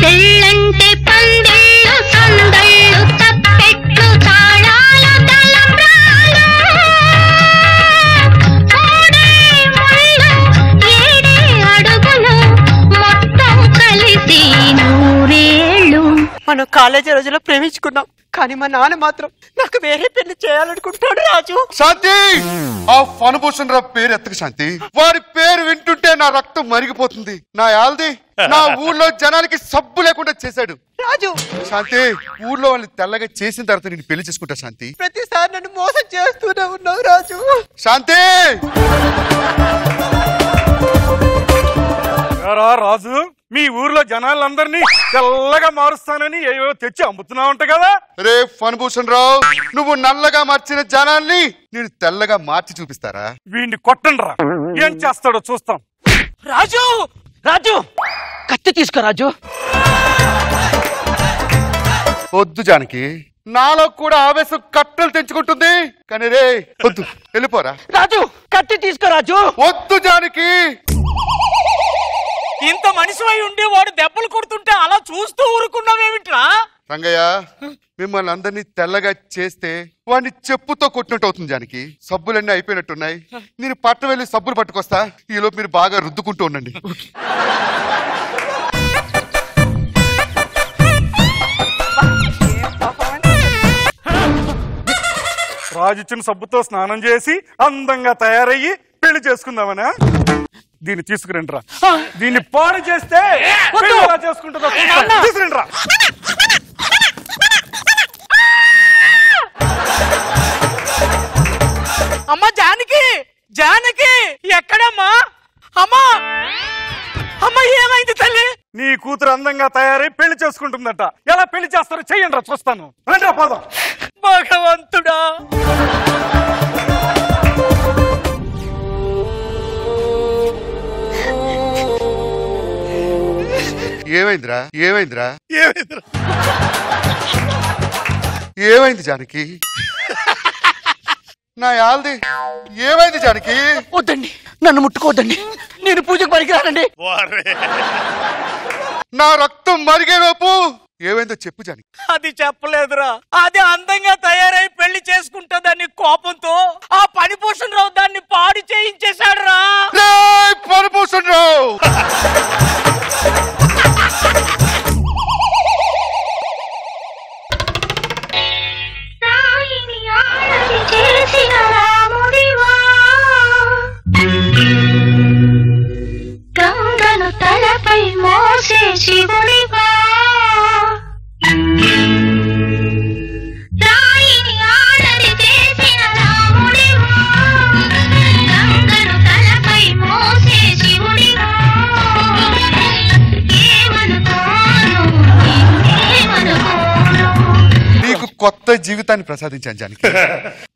పెళ్ళంటే పందిళ్ళు సందళ్ళు తప్పెట్లు తాళాలు తలంబ్రాలు కోడే ముళ్ళు ఏడే అడుగులు మొత్తం కలిసి 100 ఏళ్ళు.
మనం కాలేజీ రోజుల్లో ప్రేమించుకున్నాం, కానీ మా నాన్న మాత్రం నాకు వేరే పెళ్లి చేయాలనుకుంటాడు. రాజు
శాంతి, ఆ ఫణభూషణ్ రావు పేరు ఎత్తకు శాంతి. వారి పేరు వింటుంటే నా రక్తం మరిగిపోతుంది. నా యాల్ది నా ఊర్లో జనానికి సబ్బు లేకుండా చేశాడు
రాజు.
శాంతి, ఊర్లో వాళ్ళని తెల్లగా చేసిన తర్వాత నేను పెళ్లి చేసుకుంటా శాంతి.
ప్రతిసారి నన్ను మోసం చేస్తూనే ఉన్నావు రాజు.
శాంతి
రాజు, మీ ఊర్లో జనాలందరినీ తెల్లగా మారుస్తానని ఏవో తెచ్చి అమ్ముతున్నావంట కదా?
రే ఫణభూషణ్ రావు, నువ్వు నల్లగా మార్చిన జనాల్ని నేను తెల్లగా మార్చి చూపిస్తారా?
వీడిని కొట్టండి రా, ఏం చేస్తాడో చూస్తాం.
రాజు రాజు కత్తి తీసుకో రాజు.
వద్దు జానకి, నాలో కూడా ఆవేశం కట్టలు తెంచుకుంటుంది. కానీ రే వద్దు, వెళ్ళిపోరా
రాజు. కత్తి తీసుకో రాజు.
వద్దు జానకి.
ఇంత మనిషివై ఉండి వాడు దెబ్బలు కొడుతుంటే అలా చూస్తూ ఊరుకున్నావేమిట్రా?
రంగయ్య, మిమ్మల్ని అందరినీ తెల్లగా చేస్తే వాడిని చెప్పుతో కొట్టినట్టు అవుతుంది జానకి. సబ్బులన్నీ అయిపోయినట్టున్నాయి, నేను పట్టు వెళ్ళి సబ్బులు పట్టుకొస్తా. ఈలోపు మీరు బాగా రుద్దుకుంటూ ఉండండి.
రాజిచ్చిన సబ్బుతో స్నానం చేసి అందంగా తయారయ్యి పెళ్లి చేసుకుందామనా? దీన్ని తీసుకురండి రా. దీన్ని పాడు చేస్తే చేసుకుంటుందా? తీసుకురండి రా.
అమ్మా జానకి, జానకి ఎక్కడమ్మా? అమ్మా అమ్మ, ఏమైంది తల్లి?
నీ కూతురు అందంగా తయారై పెళ్లి చేసుకుంటుందట. ఎలా పెళ్లి చేస్తారో చెయ్యండి రా, చూస్తాను. రండి రా, పోదాం.
భగవంతుడా,
ఏమైందిరా? ఏమైందిరా? ఏమైంది జానకి? నా యాల్ది ఏమైంది జానకి?
వద్దండి, నన్ను ముట్టుకోవద్దండి, నేను పూజకు పనికిరానండి.
నా రక్తం మరిగేలోపు ఏమైందో చెప్పు జానకి.
అది చెప్పలేదురా. అది అందంగా తయారై పెళ్లి చేసుకుంటుందని కోపంతో ఆ ఫణభూషణ్ రావు దాన్ని పాడు చేయించేశాడు రా.
ఫణభూషణ్ రావు కొత్త జీవితాన్ని ప్రసాదించాను జానకి.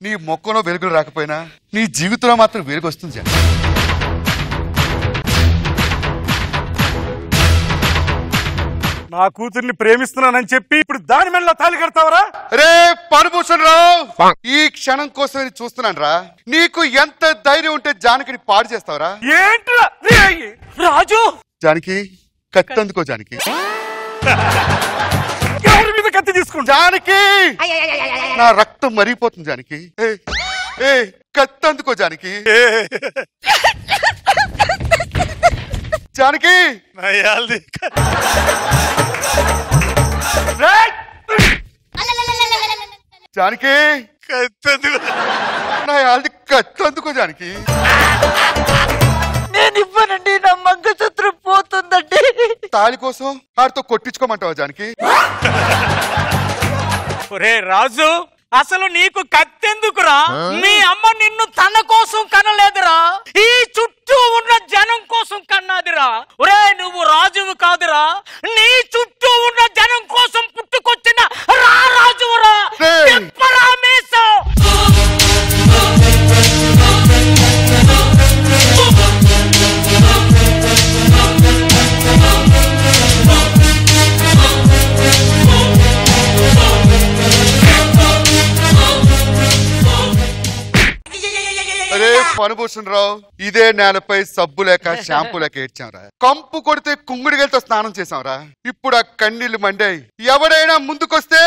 నీ మొక్కలో వెలుగులు రాకపోయినా నీ జీవితంలో మాత్రం వెలుగు వస్తుంది జానకి.
నా కూతుర్ని ప్రేమిస్తున్నానని చెప్పి ఇప్పుడు దాని మెడలో తాళి కడతావరా?
రే పరభూషణ్ రావు, ఈ క్షణం కోసం చూస్తున్నాను రా. నీకు ఎంత ధైర్యం ఉంటే జానకిని పాడు చేస్తావరా?
ఏంట్రా రాజు?
జానకి కత్తి అందుకో జానకి.
ఎవరి మీద కత్తి తీసుకుంటా?
జానకి నా రక్తం మరిగిపోతుంది జానకి. ఏ కత్తి అందుకో జానకి. జానకి జానకి నా యాల్ది కత్తి అందుకో జానకి.
నేను ఇవ్వనండి, నా మంగళసూత్రం పోతుందండి.
తాళి కోసం ఆడితో కొట్టించుకోమంటావా జానకి?
ఒరే రాజు, అసలు నీకు కత్తెందుకురా? మీ అమ్మ నిన్ను తన కోసం కనలేదురా, ఈ చుట్టూ ఉన్న జనం కోసం కన్నాదిరా. ఒరే నువ్వు రాజువు కాదురా, నీ చుట్టూ ఉన్న జనం కోసం పుట్టుకొచ్చిన రాజువురా.
అరే పనభూషణ్ రావు, ఇదే నేలపై సబ్బు లేక షాంపూ లేక ఏడ్చాంరా. కంపు కొడితే కుంగుడిగలతో స్నానం చేసాంరా. ఇప్పుడు ఆ కన్నీళ్లు మండాయి. ఎవడైనా ముందుకొస్తే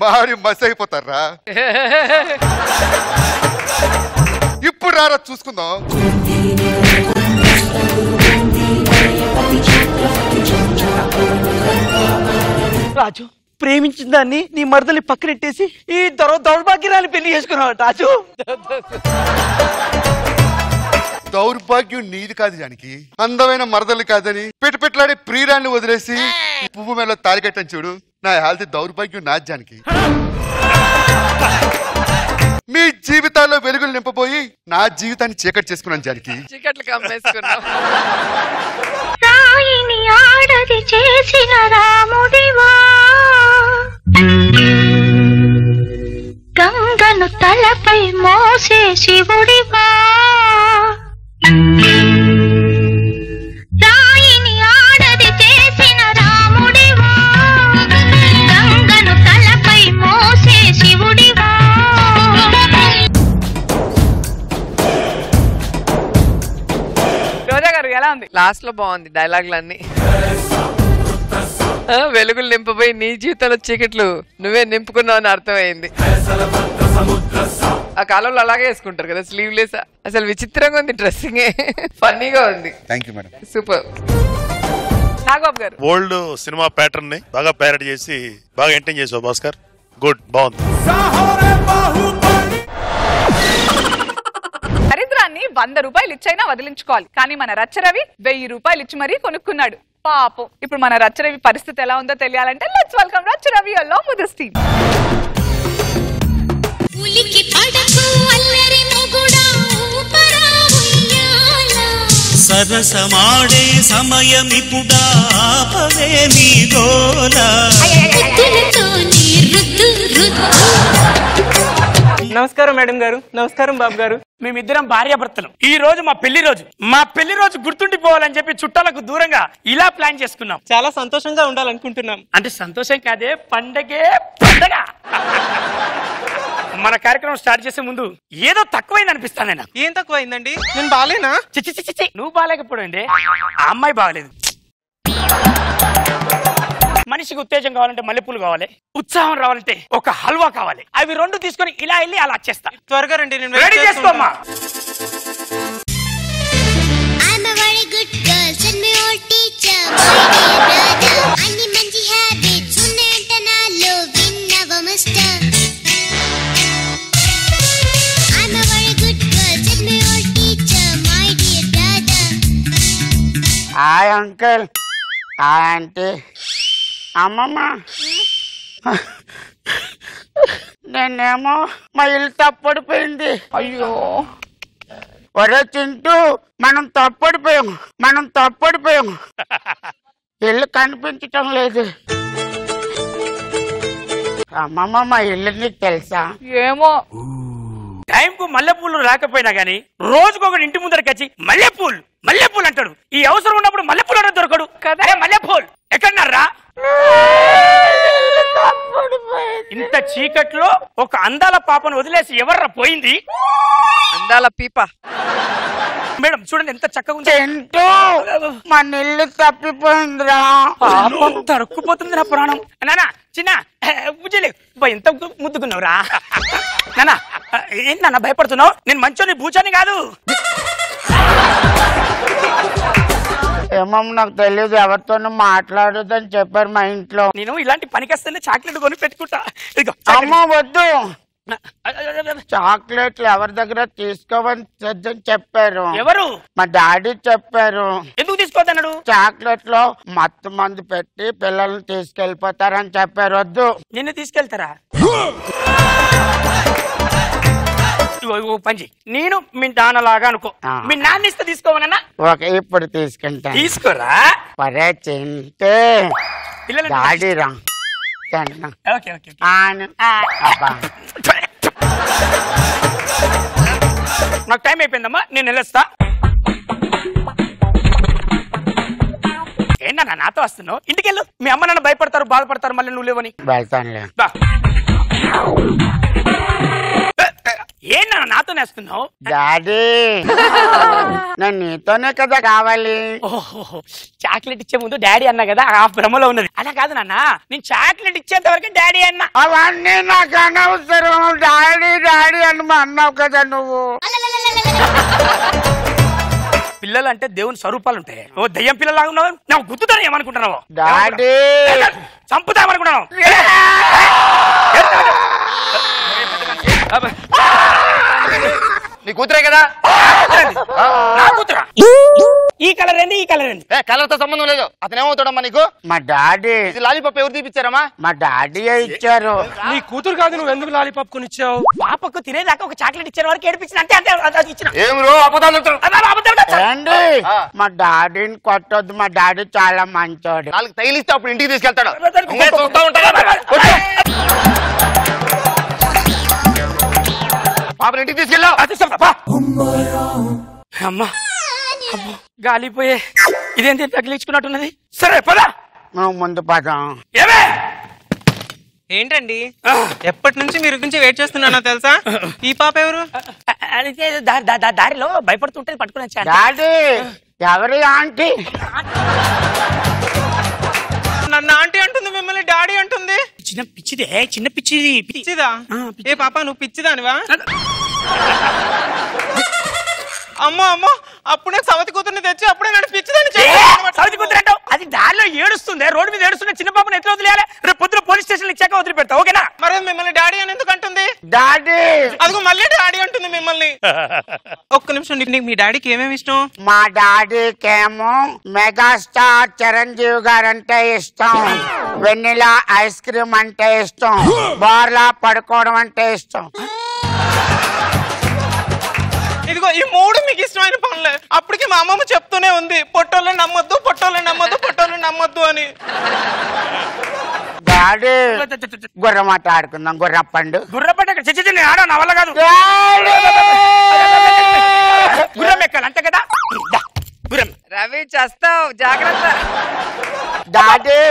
మారి మస్ అయిపోతారా. ఇప్పుడు రారా చూసుకుందాం.
రాజు, ప్రేమించిన దాన్ని నీ మరదలి పక్కనెట్టేసి ఈ దౌర్భాగ్యరాన్ని పెళ్లి చేసుకున్నావు రాజు.
దౌర్భాగ్యం నీది కాదు జానకి, అందమైన మరదలు కాదని పెట్లాడే ప్రియురాన్ని వదిలేసి పువ్వు మీద తాలి కట్టని చూడు. నా హాల్ది దౌర్భాగ్యం నాది జానకి. మీ జీవితాల్లో వెలుగులు నింపబోయి నా జీవితాన్ని చీకటి చేసుకున్నాను జానకి.
చీకట్లు కమ్మేసుకున్నావు.
రాయిని ఆడది చేసిన రాముడివా, గంగను తలపై మోసే శివుడివా. రాయిని ఆడది చేసిన రాముడివా, గంగను తలపై మోసే శివుడివా.
రోజా గారు ఎలా ఉంది?
లాస్ట్ లో బాగుంది డైలాగులన్నీ. వెలుగులు నింపబోయి నీ జీవితంలో చీకట్లు నువ్వే నింపుకున్నావు అని అర్థమైంది. ఆ కాలంలో అలాగే వేసుకుంటారు కదా, స్లీవ్లెస్. అసలు విచిత్రంగా ఉంది డ్రెస్సింగ్, ఫన్నీగా ఉంది.
Thank you madam.
సూపర్.
నాగబాబు గారు,
ఓల్డ్ సినిమా ప్యాటర్న్ ని బాగా ప్యారడీ చేసి బాగా ఎంటైన్ చేసావు భాస్కర్. గుడ్, బాగుంది.
దరిద్రాన్ని 100 రూపాయలు ఇచ్చైనా వదిలించుకోవాలి, కానీ మన రచ్చరవి 1000 రూపాయలు ఇచ్చి మరీ కొనుక్కున్నాడు పాపం. ఇప్పుడు మన రచ్చరవి పరిస్థితి ఎలా ఉందో తెలియాలంటే let's welcome Racha Ravi along with this team.
ఉలికి పడకు అల్లరి మొగుడా ఊపరా ఉయ్యాల,
సరసమాడే సమయమిపుడా ఆపవే నీ గోల.
ముద్దులతోనే రుద్దు రుద్దు.
నమస్కారం మేడం గారు. నమస్కారం బాబు గారు.
మేమిద్దరం భార్యాభర్తలు. ఈ రోజు మా పెళ్లి రోజు గుర్తుండిపోవాలని చెప్పి చుట్టాలకు దూరంగా ఇలా ప్లాన్ చేసుకున్నాం.
చాలా సంతోషంగా ఉండాలనుకుంటున్నాం.
అంటే సంతోషం కాదే, పండగే పండగ. మన కార్యక్రమం స్టార్ట్ చేసే ముందు ఏదో తక్కువైంది అనిపిస్తాను. నాకు
ఏం తక్కువైందండి? నేను బాలేనా?
చిచ్చి నువ్వు బాగాలేకపోయింది, ఆ అమ్మాయి బాగలేదు. మనిషికి ఉత్తేజం కావాలంటే మల్లెపూలు కావాలి, ఉత్సాహం రావాలంటే ఒక హల్వా కావాలి. అవి 2 తీసుకొని ఇలా వెళ్ళి అలా చేస్తా.
త్వరగా రండి, నేను
ready చేసుకోమ్మా.
I'm a very good girl, send me old teacher, my dear brother. అన్ని మంచి హ్యాబిట్స్ ఉన్నాయంట నాలో, విన్నవ mister. I'm a very good girl, send me old teacher, my dear brother.
Hi uncle, hi aunty, అమ్మమ్మ. నేనేమో మా ఇల్లు తప్పడిపోయింది. అయ్యో ఒరే చింటూ, మనం తప్పడిపోయాము. ఇల్లు కనిపించటం లేదు. అమ్మమ్మ మా ఇల్లు నీకు తెలుసా?
ఏమో.
టైంకు మల్లెపూలు రాకపోయినా గానీ రోజుకొకటి ఇంటి ముందరికి వచ్చి మల్లెపూలు మల్లెపూలు అంటాడు. ఈ అవసరం ఉన్నప్పుడు మల్లెపూలు అనేది దొరకడు కదా. మల్లెపూలు ఎక్కడన్నారా? ఇంత చీకట్లో ఒక అందాల పాపను వదిలేసి ఎవర్రా పోయింది?
అందాల పీప.
మేడం చూడండి ఎంత చక్కగా ఉంది.
మన ఇల్లు తప్పిపోయిందిరా.
పాపం తరుక్కుపోతుంది నా ప్రాణం. నానా చిన్న పూజలే ఎంత ముద్దుకున్నావురా నానా. ఏంటి నాన్న భయపడుతున్నావు? నేను మంచోని బూచాని కాదు.
ఏమో నాకు తెలియదు, ఎవరితోనూ మాట్లాడదని చెప్పారు మా ఇంట్లో.
నేను ఇలాంటి పనికొస్తేనే చాక్లెట్ కొని పెట్టుకుంటా.
అమ్మ వద్దు, చాక్లెట్లు ఎవరి దగ్గర తీసుకోవని చెప్పారు.
ఎవరు?
మా డాడీ చెప్పారు.
ఎందుకు తీసుకోవద్దన్నాడు?
చాక్లెట్ లో మత్తు మందు పెట్టి పిల్లల్ని తీసుకెళ్లిపోతారని చెప్పారు. వద్దు.
నిన్ను తీసుకెళ్తారా? పంచి నేను మీ నాన్నలాగా అనుకో. మీ నాన్న ఇస్తే తీసుకోవనన్నా?
ఓకే, ఇప్పుడు తీసుకుంటా.
తీసుకోరా.
పరే చింటే డాడీ రా.
నాకు టైం అయిపోయిందమ్మా, నేను వెళ్ళొస్తా. ఏంటన్నా నాతో వస్తున్నావు? ఇంటికి వెళ్ళు. మీ అమ్మ నాన్న భయపడతారు, బాధపడతారు, మళ్ళీ నువ్వు లేవని.
వెళ్తానులే.
ఏంటన్నా నాతోనే వస్తున్నావు?
డాడీ నేను నీతోనే కదా కావాలి.
ఓహో, చాక్లెట్ ఇచ్చే ముందు డాడీ అన్నా కదా, ఆ భ్రమలో ఉన్నది. అలా కాదు నాన్న, నేను చాక్లెట్ ఇచ్చేంత వరకు డాడీ అన్నా.
అవన్నీ నాకు అనవసరం. డాడీ డాడీ అని అన్నావు కదా నువ్వు.
పిల్లలు అంటే దేవుని స్వరూపాలు ఉంటాయి. ఓ దయ్యం పిల్లలాగా ఉన్నావు. నాకు గుర్తుతాను ఏమనుకుంటున్నావు?
డాడీ
చంపుతామనుకున్నావు.
నీ కూతురే కదా?
నా కూతురా? ఈ కలర్ ఏంది, ఈ కలర్ ఏంది?
కలర్ తో సంబంధం లేదు. అతను ఏమవుతాడమ్మా నీకు?
మా డాడీ.
లాలీపాప్ ఎవరు తీపిచ్చారమ్మా?
మా డాడీ ఇచ్చారు.
నీ కూతురు కాదు, నువ్వు ఎందుకు లాలీపాప్ కొని ఇచ్చావు?
పాపకు తినేదాకా ఒక చాక్లెట్ ఇచ్చిన వరకు ఏడిపించిన అంతే. అంతే ఇచ్చిన.
మా డాడీని కొట్టొద్దు. మా డాడీ చాలా మంచోడు.
వాళ్ళకి తగిలిస్తే అప్పుడు ఇంటికి తీసుకెళ్తాడు. పాపని ఇంటికి తీసుకెళ్ళావు.
అమ్మా గాలిపోయే ఇదేంటి తగిలించుకున్నట్టున్నది. సరే పదా
ముందు పదం.
ఏంటండి ఎప్పటి నుంచి మీరు గురించి వెయిట్ చేస్తున్నానో తెలుసా? ఈ పాప ఎవరు?
దారిలో భయపడుతుంటే పట్టుకుని వచ్చా.
డాడీ ఎవరి ఆంటీ?
నన్ను ఆంటీ అంటుంది, మిమ్మల్ని డాడీ అంటుంది.
చిన్న పిచ్చిదే, చిన్న పిచ్చిది.
పిచ్చిదా? ఏ పాప నువ్వు పిచ్చిదానివా? అమ్మో అమ్మో, అప్పుడే సవతి కూతుర్ని తెచ్చి అప్పుడే నన్ను పిచ్చిదాన్ని.
సవతి కూతురు అంటావు? అది దారిలో ఏడుస్తుంది, రోడ్డు మీద ఏడుస్తుంది. చిన్న పాపను ఎట్లా వదిలేయాలి? రేపు పొద్దున పోలీస్ స్టేషన్ ఇచ్చాక వదిలిపెడతా, ఓకేనా?
మరి మిమ్మల్ని డాడీ అని ఎందుకు అంటుంది?
డాడీ
అదిగో మళ్ళీ డాడీ అంటుంది మిమ్మల్ని. ఒక్క నిమిషం, నీకు మీ డాడీకి ఏమేమి ఇష్టం?
మా డాడీకేమో మెగాస్టార్ చిరంజీవి గారు అంటే ఇష్టం, వెన్నెలా ఐస్ క్రీమ్ అంటే ఇష్టం, బార్లా పడుకోవడం అంటే ఇష్టం.
ఇదిగో ఈ మూడు మీకు ఇష్టమైన పనులే. అప్పటికి మా అమ్మమ్మ చెప్తూనే ఉంది, పొట్టోళ్ళని నమ్మొద్దు, పొట్టోళ్ళని నమ్మొద్దు, పొట్టోళ్ళని నమ్మొద్దు అని.
డాడీ గుర్రమాట ఆడుకుందాం. గుర్రపండు.
గుర్రపండు చిచ్చి ఆడ నా వల్ల కాదు. గుర్రం ఎక్కాలి అంతే కదా. గుర్రం.
రవి చేస్తావు, జాగ్రత్త.
డాడీ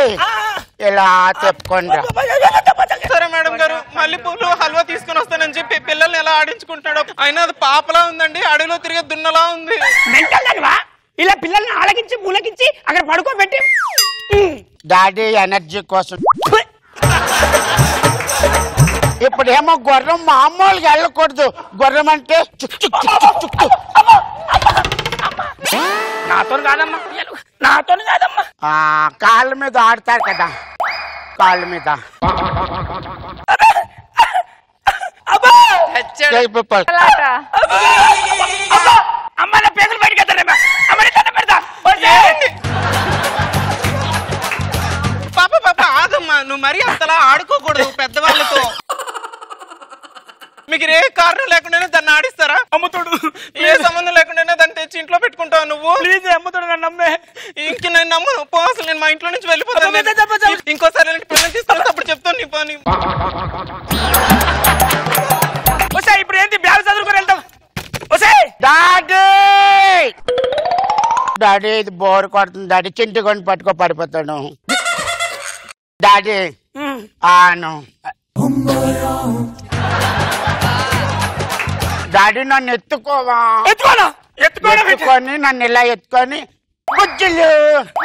ఇలా చెప్పుకోండి.
సరే మేడం గారు, మళ్ళీ పూలు హల్వా తీసుకుని వస్తానని చెప్పి పిల్లల్ని ఎలా ఆడించుకుంటాడో. అయినా అది పాపలా ఉందండి, అడవిలో తిరిగే దున్నలా ఉంది.
ఇలా పిల్లల్ని ఆలకించి పూలకించి అక్కడ పడుకోబెట్టి.
డాడీ ఎనర్జీ కోసం. ఇప్పుడేమో గుర్రం మామూలుగా వెళ్ళకూడదు. గుర్రం అంటే
నాతో కాదమ్మా, నాతో కాదమ్మా.
కాళ్ళ మీద ఆడతారు కదా, కాళ్ళ మీద.
అమ్మ నా పేదలు బయటకు వెళ్తారేమా?
పాప పాప ఆగమ్మా, నువ్వు మరీ అంతలా ఆడుకోకూడదు పెద్దవాళ్ళతో. మీకు ఏ కారణం లేకుండా దాన్ని ఆడిస్తారా?
అమ్ముతాడు.
ఏ సంబంధం లేకుండా దాన్ని తెచ్చి ఇంట్లో పెట్టుకుంటావు నువ్వు?
ప్లీజ్ అమ్ముతాడు, నన్ను నమ్మే.
ఇంక నేను నమ్మను. అసలు నేను మా ఇంట్లో నుంచి వెళ్ళిపోతాను. ఇంకోసారి పిల్లలు తీసుకొని అప్పుడు చెప్తాను పోనీ పోనీ
వస్తే ఇప్పుడు ఏంటి బ్యాగ్ చదువుకొని వెళ్తాం వస్తే
డాడీ డాడీ ఇది బోర్ కొడుతుంది డాడీ చింటుకొని పట్టుకో పడిపోతాను డాడీ ఆను డాడీ నన్ను ఎత్తుకోవా ఎత్తుకొని నన్ను ఇలా ఎత్తుకొని గుజ్జులు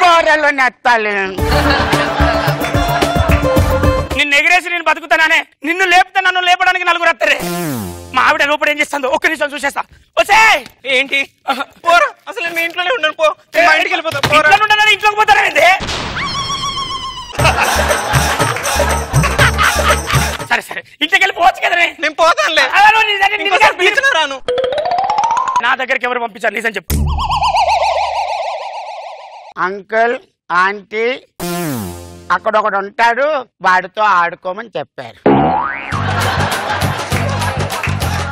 బోరలు నెత్తాలి
నిన్ను ఎగిరేసి నేను బతుకుతానే నిన్ను లేపితే నన్ను లేపడానికి నలుగురు వస్తారే మా ఆవిడ లోపల ఏం చేస్తుందో ఒక్క నిమిషం చూసేస్తా వచ్చే
ఏంటి పోరా అసలు నేను ఇంట్లోనే ఉన్నాను పో మా ఇంటికి వెళ్ళిపోతా పోరా
ఇంట్లోకి పోతానండి సరే సరే ఇంటికి వెళ్ళిపోవచ్చు కదా
నేను పోతానులే రాను
నా దగ్గరికి ఎవరు పంపించారు నిజం చెప్పు
అంకుల్ ఆంటీ అక్కడ ఒకడు ఉంటాడు వాడితో ఆడుకోమని చెప్పారు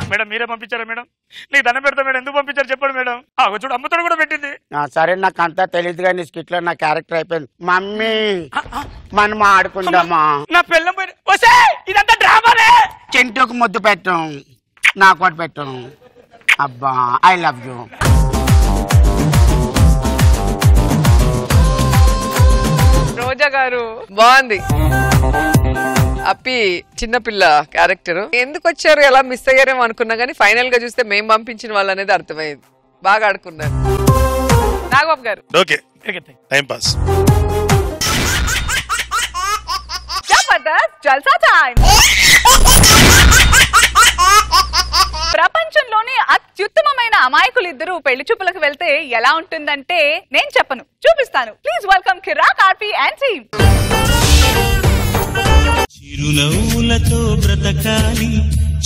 మేడం మీరే పంపించారా మేడం నీకు దండం పెడతా మేడం ఎందుకు పంపించారు చెప్పండి మేడం చూడు అమ్మతోడు కూడా పెట్టింది
సరే నాకు అంతా తెలియదు కానీ స్కిట్ లో నా క్యారెక్టర్ అయిపోయింది మమ్మీ మనం ఆడుకుందామా
నా పిల్లం పోయి ఇదంతా డ్రామాలే
చింటూకు ముద్దు పెట్టం నాకు ఒకటి పెట్టం అబ్బా ఐ లవ్ యూ
రోజా గారు బాగుంది అప్పి చిన్నపిల్ల క్యారెక్టర్ ఎందుకు వచ్చారు ఎలా మిస్ అయ్యారేమో అనుకున్నా కానీ ఫైనల్ గా చూస్తే మేము పంపించిన వాళ్ళు అనేది అర్థమైంది బాగా ఆడుకున్నారు Nagababu garu
okay time pass
జల్సా టైం ప్రపంచంలోని అత్యుత్తమమైన అమాయకులు ఇద్దరు పెళ్లి చూపులకు వెళ్తే ఎలా ఉంటుందంటే నేను చెప్పను చూపిస్తాను please welcome Kirik RP and team
చిరునవ్వులతో బ్రతకాలి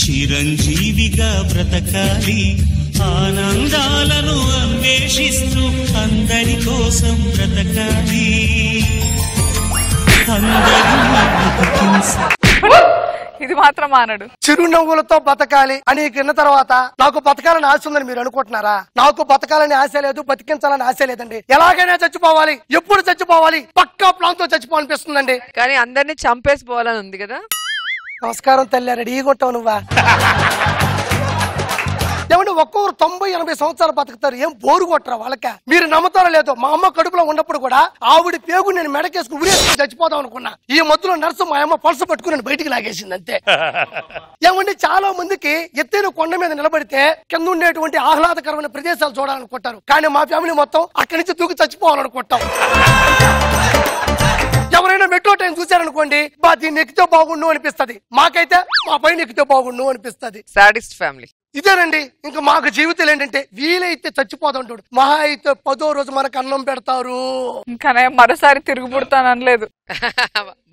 చిరంజీవిగా బ్రతకాలి ఆనందాలను అన్వేషిస్తూ అందరి కోసం బ్రతకాలి
ఇది మాత్రం మానడు
చిరునవ్వులతో బతకాలి అని విన్న తర్వాత నాకు బతకాలని ఆశ ఉందని మీరు అనుకుంటున్నారా? నాకు బతకాలని ఆశ లేదు, బతికించాలని ఆశ లేదండి. ఎలాగైనా చచ్చిపోవాలి, ఎప్పుడు చచ్చిపోవాలి, పక్కా ప్లాన్ తో చచ్చిపోవాలనిపిస్తుందండి.
కానీ అందరినీ చంపేసి పోవాలని ఉంది కదా.
నమస్కారం తల్లి, రెడీగా ఉంటావు నువ్వా? ఏమంటే ఒక్కొక్కరు 90-80 సంవత్సరాలు బతుకుతారు, ఏం బోరు కొట్టరా వాళ్ళకే? మీరు నమ్ముతారో లేదో, మా అమ్మ కడుపులో ఉన్నప్పుడు కూడా ఆవిడ పేగు నేను మెడకేసుకుని ఉరేసుకుని చచ్చిపోదాం అనుకున్నా. ఈ మధ్యలో నర్సు మా అమ్మ పల్స పట్టుకుని నేను బయటికి లాగేసింది అంతే. ఏమంటే చాలా మందికి ఎత్తైన కొండ మీద నిలబడితే కింద ఉండేటువంటి ఆహ్లాదకరమైన ప్రదేశాలు చూడాలనుకుంటారు, కానీ మా ఫ్యామిలీ మొత్తం అక్కడి నుంచి దూకి చచ్చిపోవాలనుకుంటాం. ఎవరైనా మెట్రో ట్రైన్ చూశారనుకోండి, బా దీన్ని ఎక్కితే బాగుండు అనిపిస్తుంది, మాకైతే మా పైన ఎక్కితే బాగుండు అనిపిస్తుంది.
సాడిస్ట్ ఫ్యామిలీ
ఇదేనండి. ఇంకా మాకు జీవితాలు ఏంటంటే వీలైతే చచ్చిపోతాడు, మహా అయితే 10వ రోజు మనకు అన్నం పెడతారు.
ఇంకా మరోసారి తిరుగు పుడతాను అనలేదు,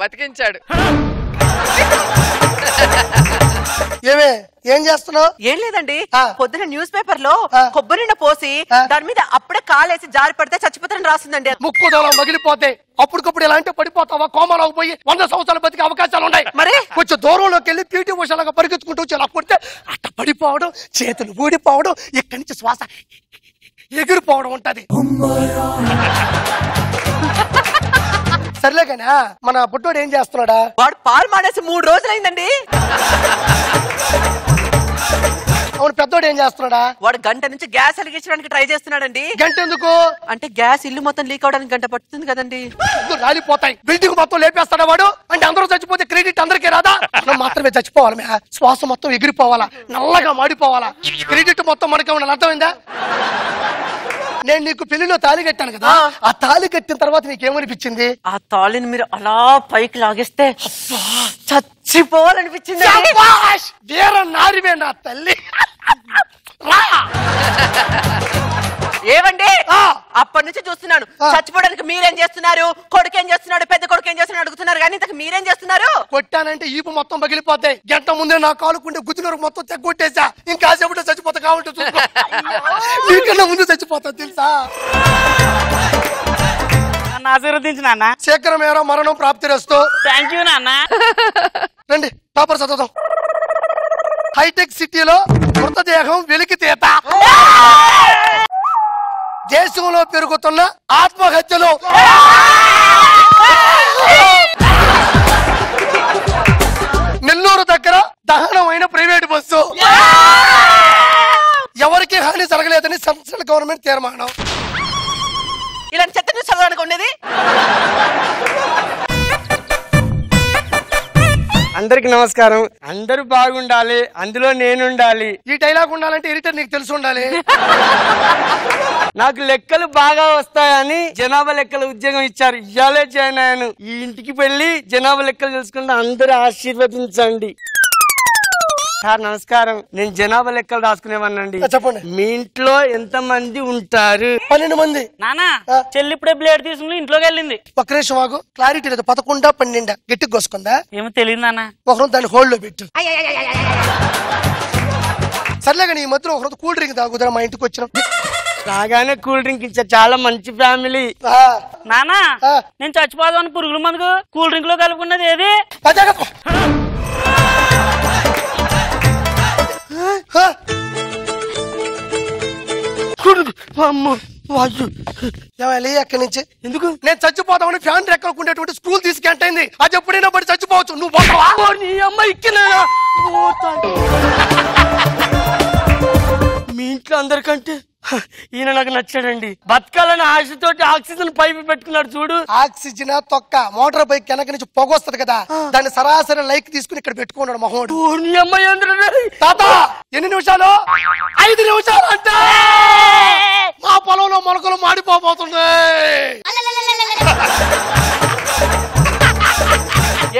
బతికించాడు.
ఏమే ఏం చేస్తున్నావు?
ఏం లేదండి, పొద్దున న్యూస్ పేపర్ లో కొబ్బరి పోసి దాని మీద అప్పుడే కాలేసి జారి పడితే చచ్చిపోతారని రాసిందండి.
ముక్కు దళం మగిలిపోతే అప్పటికప్పుడు ఇలా అంటే పడిపోతావా? కోమలోకి పోయి 100 సంవత్సరాలు బతికే అవకాశాలు ఉన్నాయి. మరి కొంచెం దూరంలోకి వెళ్ళి పీటీ ఉషలాగా పరిగెత్తుకుంటూ వచ్చి అలా పడితే అట్ట పడిపోవడం, చేతులు ఊడిపోవడం, ఇక్కడి నుంచి శ్వాస ఎగిరిపోవడం ఉంటది. సర్లేగానే మన పుట్టోడు ఏం చేస్తున్నాడా?
వాడు పాలు మానేసి 3 రోజులైందండి.
అవును, పెద్దోడు ఏం చేస్తున్నాడా?
వాడు గంట నుంచి గ్యాస్ వెలిగించడానికి ట్రై చేస్తున్నాడండి.
గంట ఎందుకు
అంటే గ్యాస్ ఇల్లు మొత్తం లీక్ అవడానికి గంట పడుతుంది కదండి.
రాలిపోతాయి, బిల్డింగ్ మొత్తం లేపేస్తాడా వాడు? అంటే అందరూ చచ్చిపోతే క్రెడిట్ అందరికీ రాదా? మనం మాత్రమే చచ్చిపోవాలి, శ్వాస మొత్తం ఎగిరిపోవాలా, నల్లగా మాడిపోవాలా, క్రెడిట్ మొత్తం మనకే ఉండాలి. అర్థమైందా? నేను నీకు పెళ్లిలో తాళి కట్టాను కదా, ఆ తాళి కట్టిన తర్వాత నీకేమనిపించింది?
ఆ తాళిని మీరు అలా పైకి లాగేస్తే చచ్చిపోవాలనిపించింది.
నారివే నా తల్లి.
ఏమండి, అప్పటి నుంచి చూస్తున్నాను చచ్చిపోవడానికి మీరేం చేస్తున్నారు, కొడుకు ఏం చేస్తున్నాడు, పెద్ద కొడుకు ఏం చేస్తున్నాడు అడుగుతున్నారు, కానీ ఇంతకు మీరేం చేస్తున్నారు?
కొట్టానంటే ఈపు మొత్తం పగిలిపోతాయి. గంట ముందే నా కాలుకుంటే గుద్దునరకు మొత్తం తెగొట్టేసా. ఇంకా సేపట్లో చచ్చిపోతా కావాలంటే మీకన్నా ముందు చచ్చిపోతా తెలుసా?
ఆశీర్వదించు నాన్న.
శేఖరమేరా మరణం ప్రాప్తిరస్తు.
థ్యాంక్ యూ నాన్న.
రండి పేపర్ చదువుదాం. హైటెక్ సిటీలో మృతదేహం వెలికితీత. దేశంలో పెరుగుతున్న ఆత్మహత్యలు.
అందరికి నమస్కారం. అందరూ బాగుండాలి, అందులో నేను ఉండాలి.
ఈ డైలాగ్ ఉండాలంటే ఎడిటర్ నీకు తెలిసి ఉండాలి.
నాకు లెక్కలు బాగా వస్తాయని జనాభా లెక్కల ఉద్యోగం ఇచ్చారు. ఇవాళే జాయిన్ అయ్యాను. ఈ ఇంటికి వెళ్ళి జనాభా లెక్కలు తెలుసుకుంటే అందరూ ఆశీర్వదించండి. సార్ నమస్కారం. నేను జనాభా లెక్కలు రాసుకునేవాడినండి.
చెప్పండి.
మీ ఇంట్లో ఎంత మంది ఉంటారు?
12 మంది.
నానా చెల్లి ఇప్పుడే బ్లేడ్ తీసుకుని ఇంట్లోకి వెళ్ళింది.
ఒక్క నిమిషం ఆగు. క్లారిటీ లేదు. 11 12 గట్టికి కోసుకుందా?
ఏమో తెలియదు నాన్న.
ఒకరోజు దాన్ని హోల్డ్ లో పెట్టు. సర్లే కానీ ఈ మధ్యలో ఒకరోజు కూల్ డ్రింక్ తాగుదా మా ఇంటికి వచ్చిన
రాగానే కూల్ డ్రింక్ ఇచ్చా. చాలా మంచి ఫ్యామిలీ.
నానా నేను చచ్చిపోదామని పురుగుల మందుకు కూల్ డ్రింక్ లో కలుపుకున్నది ఏది?
ఎక్కడి నుంచి ఎందుకు నేను చచ్చిపోతామని ఫ్యాన్ రెక్కలుకునేటువంటి స్కూల్ తీసుకెంటైంది. అది ఎప్పుడైనా పడి చచ్చిపోవచ్చు. నువ్వు పోతావా? నీ అమ్మ ఇక్కినా
మీ ఇంట్లో అందరికంటే ఈయన నాకు నచ్చాడండి. బతకాలని ఆశతోటి ఆక్సిజన్ పైపు పెట్టుకున్నాడు చూడు.
ఆక్సిజన్ తొక్క మోటార్ బైక్ వెనక నుంచి పొగ వస్తుంది కదా, దాన్ని సరాసరి లైక్ తీసుకుని ఇక్కడ పెట్టుకున్నాడు మహోడు. తాత ఎన్ని నిమిషాలు? 5 నిమిషాలు అంటే మా పొలంలో మొలకలు మాడిపోతున్నాయి.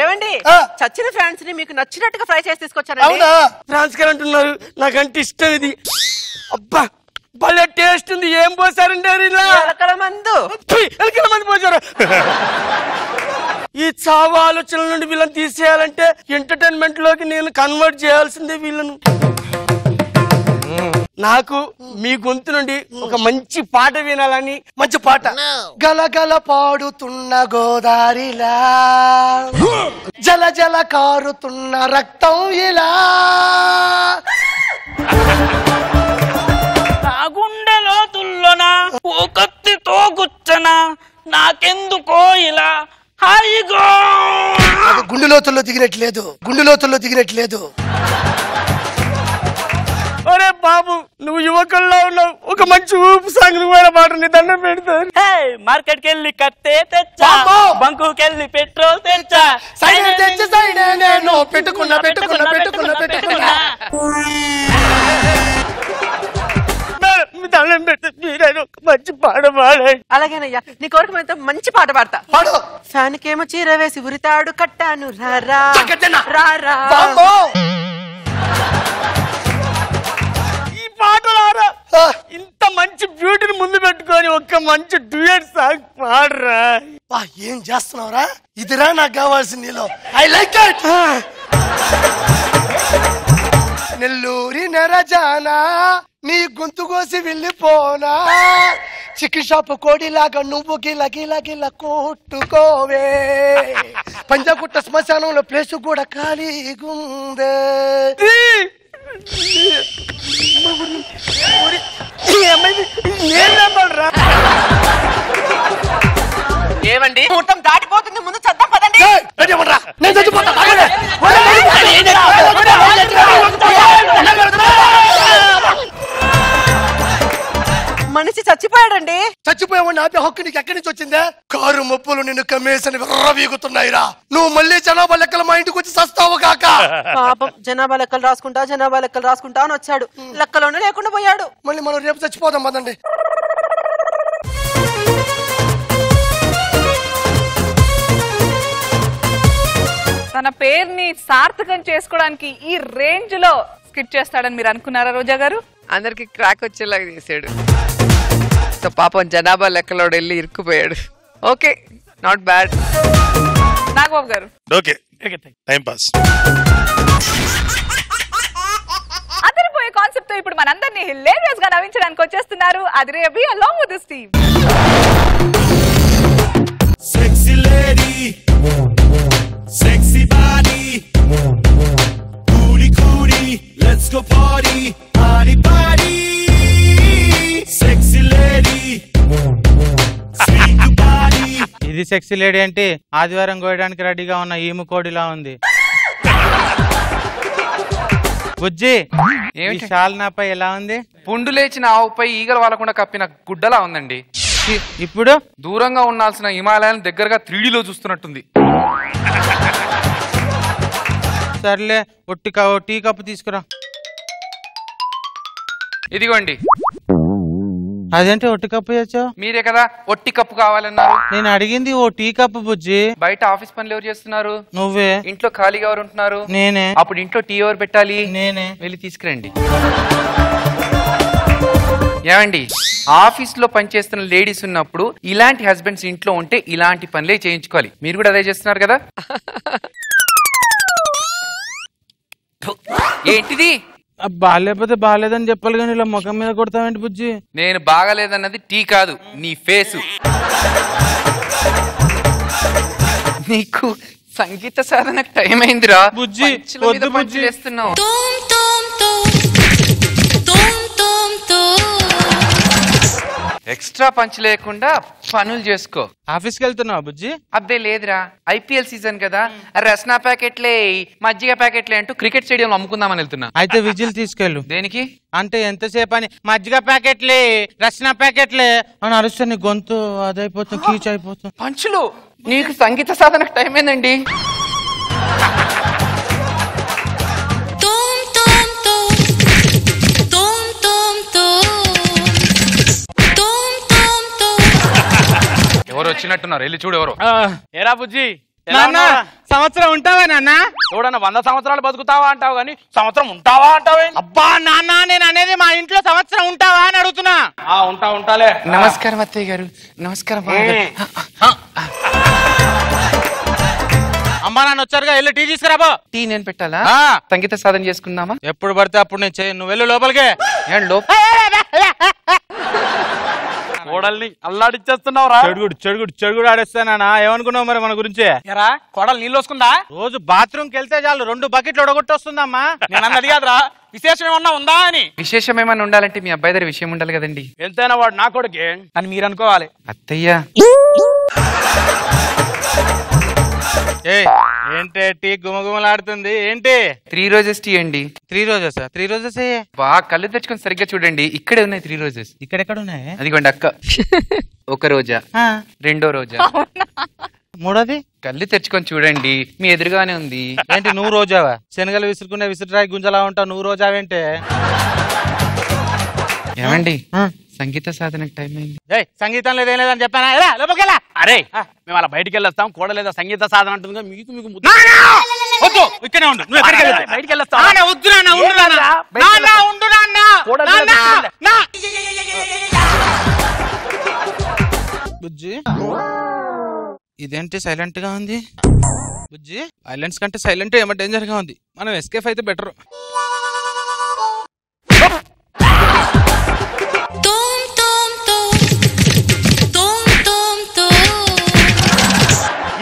ఏమండి చచ్చిన ఫ్రాన్స్ ని మీకు నచ్చినట్టుగా ఫ్రై చేసి తీసుకొచ్చారు.
ఫ్రాన్స్ గారు అంటున్నారు నాకంటే ఇష్టం ఇది. అబ్బా భలే టేస్ట్ ఉంది. ఏం పోసారండి?
ఎలకల మందు
పోసారు. ఈ చావు ఆలోచనల నుండి వీళ్ళని తీసేయాలంటే ఎంటర్టైన్మెంట్ లోకి నేను కన్వర్ట్ చేయాల్సిందే వీళ్ళను. నాకు మీ గొంతు నుండి ఒక మంచి పాట వినాలని.
మంచి పాట. గలగల పాడుతున్న గోదారిలా జల జల కారుతున్న రక్తం ఇలా
నా గుండెలో తుల్లనా ఓ కత్తితో గుచ్చనా నాకెందుకో ఇలా హాయిగో.
గుండెలోతుల్లో దిగినట్లేదు. గుండెలోతుల్లో దిగినట్లేదు.
ఒరే బాబు నువ్వు యువకుల్లో ఉన్నావు. ఒక మంచి ఊపు సాంగ్ నువ్వు మాట నీ దండం పెడతాను.
మార్కెట్ కి వెళ్ళి కత్తే తెచ్చా, బంకుకి వెళ్ళి పెట్రోల్ తెచ్చా,
పెట్టుకున్నా పెట్టుకున్నా పెట్టుకున్నా పెట్టుకున్నా
దండం పెడితే మీరైనా ఒక మంచి పాట పాడండి.
అలాగేనయ్యా నీ కోరిక మంచి పాట పాడతా. ఫ్యాన్కేమో చీర వేసి ఉరితాడు కట్టాను రారా రారా.
పాటలారా ఇంత మంచి బ్యూటీని ముందు పెట్టుకొని ఒక్క మంచి డ్యూయట్ సాంగ్ పాడరా.
ఏం చేస్తున్నావురా? ఇదిరా నాకు కావాల్సింది నీలో. I like it. నెల్లూరి నెరజానా నీ గొంతు కోసి వెళ్ళిపోనా, చికెన్ షాప్ కోడిలాగా నువ్వు గిల గిల గిల కొట్టుకోవే, పంజాగుట్ట శ్మశానంలో ప్లేస్ కూడా ఖాళీగుందే.
ఏమండి ముహూర్తం దాటిపోతుంది, ముందు చద్దాం పదండి. మనిషి చచ్చిపోయాడండి.
చచ్చిపోయావని ఆపే హక్కు నీకు ఎక్కడి నుంచి వచ్చిందే? కారు ముప్పులు నిన్ను కమ్మేసని వీగుతున్నాయిరా. నువ్వు మళ్ళీ జనాభా లెక్కలు మా ఇంటికి వచ్చి సస్తావు కాక.
పాపం జనాభా లెక్కలు రాసుకుంటా అని వచ్చాడు. లెక్కలోనే లేకుండా పోయాడు.
మళ్ళీ మనం రేపు చచ్చిపోదాం పదండి.
తన పేరుని సార్థకం చేసుకోవడానికి ఈ రేంజ్ లో స్కిట్ చేస్తాడని మీరు అనుకున్నారా రోజా గారు?
అందరికి క్రాక్ వచ్చేలాగా చేసాడు. సో పాపం జనాభా లెక్కలో వెళ్ళి ఇరుక్కుపోయాడు. Okay, not bad.
Nagababu garu
okay, time pass.
అదిరిపోయే కాన్సెప్ట్ తో ఇప్పుడు మనందరినీ హిలేరియస్ గా నవ్వించడానికి వచ్చేస్తున్నారు Adire Abhi along with this team.
Sexy lady, sexy body, coolie coolie, let's go party, party party. Sexy lady, sweet body.
ఇది సెక్సీ లేడీ అంటే ఆదివారం కోయడానికి రెడీగా ఉన్న ఈము కోడిలా ఉంది. బుజ్జి ఈ శాల్నాపై ఎలా ఉంది?
పుండు లేచిన ఆవుపై ఈగలు వాలకుండా కప్పిన గుడ్డలా ఉందండి.
ఇప్పుడు
దూరంగా ఉండాల్సిన హిమాలయాన్ని దగ్గరగా 3Dలో చూస్తున్నట్టుంది.
సర్లే టీ కప్పు తీసుకురా.
ఇదిగోండి.
అదేంటి ఒట్టి కప్పు చేసావు?
మీరే కదా ఒట్టి కప్పు కావాలన్నారు.
నేను అడిగింది ఓ టీ కప్పు బుజ్జి.
బయట ఆఫీస్ పనులు ఎవరు చేస్తున్నారు?
నువ్వే.
ఇంట్లో ఖాళీగా ఎవరు ఉంటున్నారు?
నేనే.
అప్పుడు ఇంట్లో టీ ఎవరు పెట్టాలి?
నేనే.
వెళ్ళి తీసుకురండి. ఏమండి, ఆఫీస్ లో పనిచేస్తున్న లేడీస్ ఉన్నప్పుడు ఇలాంటి హస్బెండ్స్ ఇంట్లో ఉంటే ఇలాంటి పనులే చేయించుకోవాలి. మీరు కూడా అదే చేస్తున్నారు కదా. ఏంటిది?
బాగాలేకపోతే బాగాలేదని చెప్పాలి కానీ ఇలా ముఖం మీద కొడతావేంటి బుజ్జి?
నేను బాగాలేదన్నది టీ కాదు, నీ ఫేసు. నీకు సంగీత సాధనకు టైం అయిందిరా
బుజ్జి.
చేస్తున్నావు. ఎక్స్ట్రా పంచ్ లేకుండా పనులు చేసుకో.
ఆఫీస్కి వెళ్తున్నావా బుజ్జి?
అబ్బే లేదురా, ఐపీఎల్ సీజన్ కదా. రస్నా ప్యాకెట్లే, మజ్జిగ ప్యాకెట్లే అంటూ క్రికెట్ స్టేడియం అమ్ముకుందామని వెళ్తున్నా.
అయితే విజిల్ తీసుకెళ్ళు.
దేనికి?
అంటే ఎంతసేపు అని మజ్జిగ ప్యాకెట్లే రస్నా ప్యాకెట్లే అని అరుస్తే నీ గొంతు అదైపోతుంది, కీచ్ అయిపోతుంది.
పంచులు, నీకు సంగీత సాధనకు టైం ఏందండి? ఎవరు వచ్చినట్టున్నారు, వెళ్ళి చూడు ఎవరు.
ఏరా బుజ్జి,
సంవత్సరం ఉంటావా నాన్న?
చూడన్న 100 సంవత్సరాలు బతుకుతావా అంటావు గానీ సంవత్సరం ఉంటావా అంటావే?
అబ్బా నాన్న, నేను అనేది మా ఇంట్లో సంవత్సరం ఉంటావా అని అడుగుతున్నా.
ఉంటాలే.
నమస్కారం అత్తయ్య గారు. నమస్కారం.
అమ్మా నాన్న వచ్చారుగా, వెళ్ళి టీ తీసుకురాబో.
టీ నేను పెట్టాలా? సంగీత సాధన చేసుకుందామా?
ఎప్పుడు పడితే అప్పుడు నేను చేయను, నువ్వు వెళ్ళు లోపలికే.
కోడల్ని అల్లాడిచ్చేస్తున్నావురా.
చెడుగుడు ఆడేస్తానా? ఏమనుకున్నావు మరి మన గురించి?
ఎరా కోడలు నీళ్ళు వస్తుందా?
రోజు బాత్రూమ్కి వెళ్తే చాలు 2 బకెట్లు ఒడగొట్టి వస్తుందమ్మా.
నేను అన్నది కాదురా, విశేషం ఏమన్నా ఉందా అని.
విశేషం ఏమన్నా ఉండాలంటే మీ అబ్బాయి దగ్గర విషయం ఉండాలి కదండి.
ఎంతైనా వాడు నా కొడుకే అని మీరు అనుకోవాలి.
అత్తయ్య
ఏంటి టీ గుమగుమలాడుతుంది ఏంటి?
3 రోజెస్ టీ అండి.
3 రోజెస్? 3 రోజెస్
బాగా కళ్ళు తెచ్చుకొని సరిగ్గా చూడండి, ఇక్కడే ఉన్నాయి 3 రోజెస్.
ఇక్కడెక్కడ ఉన్నాయి?
అదిగోండి అక్క. ఒక రోజా, రెండో రోజా,
మూడోది?
కళ్ళు తెచ్చుకొని చూడండి, మీ ఎదురుగానే ఉంది.
ఏంటి నువ్వు రోజావా? శనగలు విసురుకునే విసురురాయి గుంజలా ఉంటావు, నువ్వు రోజావేంటే?
ఏమండి, సంగీత సాధనకు టైం అయింది.
సంగీతం లేదేం లేదని చెప్పానా? లోపలికెళ్ళా.
అరే మేము అలా బయటికి వెళ్ళొస్తాం, కోడలేదా సంగీత సాధన అంటుంది. మీకు
వద్దు, ఇక్కడే ఉండు. నువ్వు ఎక్కడికి వెళ్ళొద్దు.
బయటికి వెళ్ళొస్తాం.
వద్దు నాన్న, ఉండు నాన్న, ఉండు నాన్న. బుజ్జి, ఇదేంటి సైలెంట్ గా ఉంది? బుజ్జి, వైలెన్స్ కంటే సైలెంట్ ఏమో డేంజర్ గా ఉంది. మనం ఎస్కేప్ అయితే బెటర్.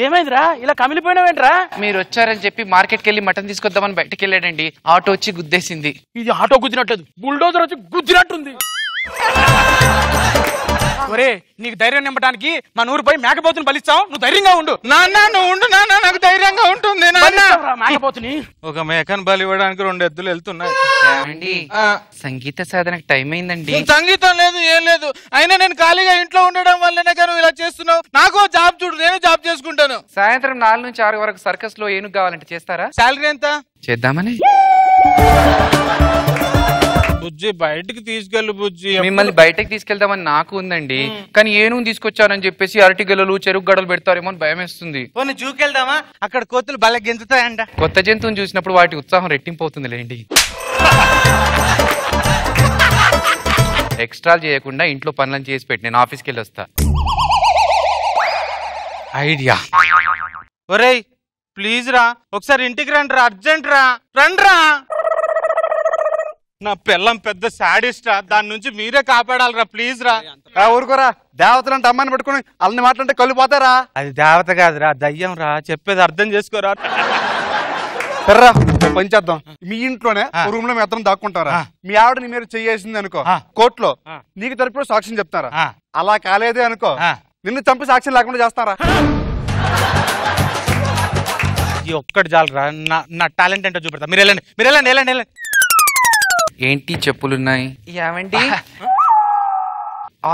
ఏమైందిరా ఇలా కమిలిపోయినావేంట్రా?
మీరు వచ్చారని చెప్పి మార్కెట్కి వెళ్ళి మటన్ తీసుకొద్దామని బయటకు వెళ్ళాడండి. ఆటో వచ్చి గుద్దేసింది.
ఇది ఆటో గుద్దినట్లేదు, బుల్డోజర్ వచ్చి గుద్దినట్టుంది. ఒరే, నీకు ధైర్యం నింపడానికి మన ఊరు పోయి మేకపోతుని బలిస్తాం, నువ్వు ధైర్యంగా ఉండు.
నాన్న నువ్వు ఉండు నాన్న, నాకు ధైర్యంగా ఉంటుంది.
మేకపోతుని
ఒక మేకను బలి ఇవ్వడానికి 2 ఎద్దులు వెళ్తున్నాయి.
సంగీత సాధనకు టైం అయిందండి.
సంగీతం లేదు, ఏం లేదు. అయినా నేను ఖాళీగా ఇంట్లో ఉండడం వల్లనే నువ్వు ఇలా చేస్తున్నావు. నాకు జాబ్ చూడు, నేను జాబ్ చేసుకుంటాను.
సాయంత్రం 4 నుంచి 6 వరకు సర్కస్ లో ఏనుగు కావాలంటే చేస్తారా?
శాలరీ ఎంత?
చేద్దామని.
బుజ్జి బయటికి తీసుకెళ్ళు బుజ్జి.
మిమ్మల్ని బయటకు తీసుకెళ్దామని నాకు ఉందండి, కానీ ఏనుగు తీసుకొచ్చానని చెప్పేసి అరటి గెలలు చెరుకు గడలు పెడతారేమో అని భయం వేస్తుంది.
పోనీ జూకెళ్దామా? అక్కడ కోతులు బల గెంతుతాయంట.
కొత్త జంతువుని చూసినప్పుడు వాటి ఉత్సాహం రెట్టింపు అవుతుంది లేండి. ఎక్స్ట్రా చేయకుండా ఇంట్లో పనులను చేసి పెట్టి నేను ఆఫీస్కి వెళ్ళి వస్తా.
ఐడియా. ఒరేయ్ ప్లీజ్ రా, ఒకసారి ఇంటికి రండి రా, అర్జెంట్ రా, రండ్రా. నా పిల్లం పెద్ద సాడిస్ట్ రా, దాని నుంచి మీరే కాపాడాలరా, ప్లీజ్ రా.
ఊరుకోరా, దేవతలు అంటే అమ్మాయిని పట్టుకుని అల్లని మాట్లాడితే కళ్ళు పోతారా?
అది దేవత కాదురా, దయ్యం రా, చెప్పేది అర్థం చేసుకోరా.
సర్రా పనిచేద్దాం. మీ ఇంట్లోనే రూమ్ లో మీ అతను దాక్కుంటారా? మీ ఆవిడని మీరు చేసింది అనుకో, కోర్టులో నీకు తరపున సాక్ష్యం చెప్తారా? అలా కాలేదే అనుకో, నిన్ను చంపి సాక్ష్యం లేకుండా చేస్తారా?
ఈ ఒక్కటి చాలరా, నా టాలెంట్ ఏంటో చూపెడతా. మీరు వెళ్ళండి, మీరు వెళ్ళండి, వెళ్ళండి, వెళ్ళండి.
ఏంటి చెప్పులున్నాయి? ఏమండి,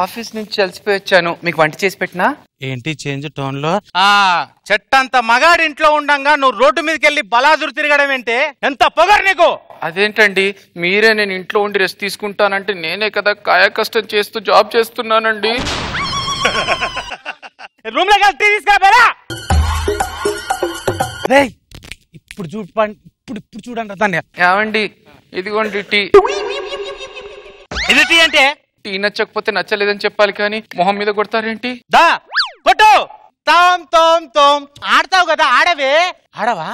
ఆఫీస్ నుంచి అలసిపోయి వచ్చాను, మీకు వంట చేసి పెట్టినా?
ఏంటి చేంజ్ టోన్ లో? చెట్టంత మగాడింట్లో ఉండంగా నువ్వు రోడ్డు మీదకి వెళ్ళి బలాదురు తిరగడం ఏంటి? ఎంత పొగరు నీకు?
అదేంటండి మీరే నేను ఇంట్లో ఉండి రెస్ట్ తీసుకుంటానంటే నేనే కదా కాయ కష్టం చేస్తూ జాబ్ చేస్తున్నానండి.
రూమ్ లోకి టీ తీసుకురా. ఇప్పుడు ఇప్పుడు చూడండి దాన్ని.
ఏమండి ఇదిగోండి టీ.
ఇది టీ అంటే?
టీ నచ్చకపోతే నచ్చలేదని చెప్పాలి కానీ మొహం మీద కొడతారేంటి?
దా కొట్టు. తోమ్ తోమ్ తోమ్ ఆడతావు కదా, ఆడవే. ఆడవా?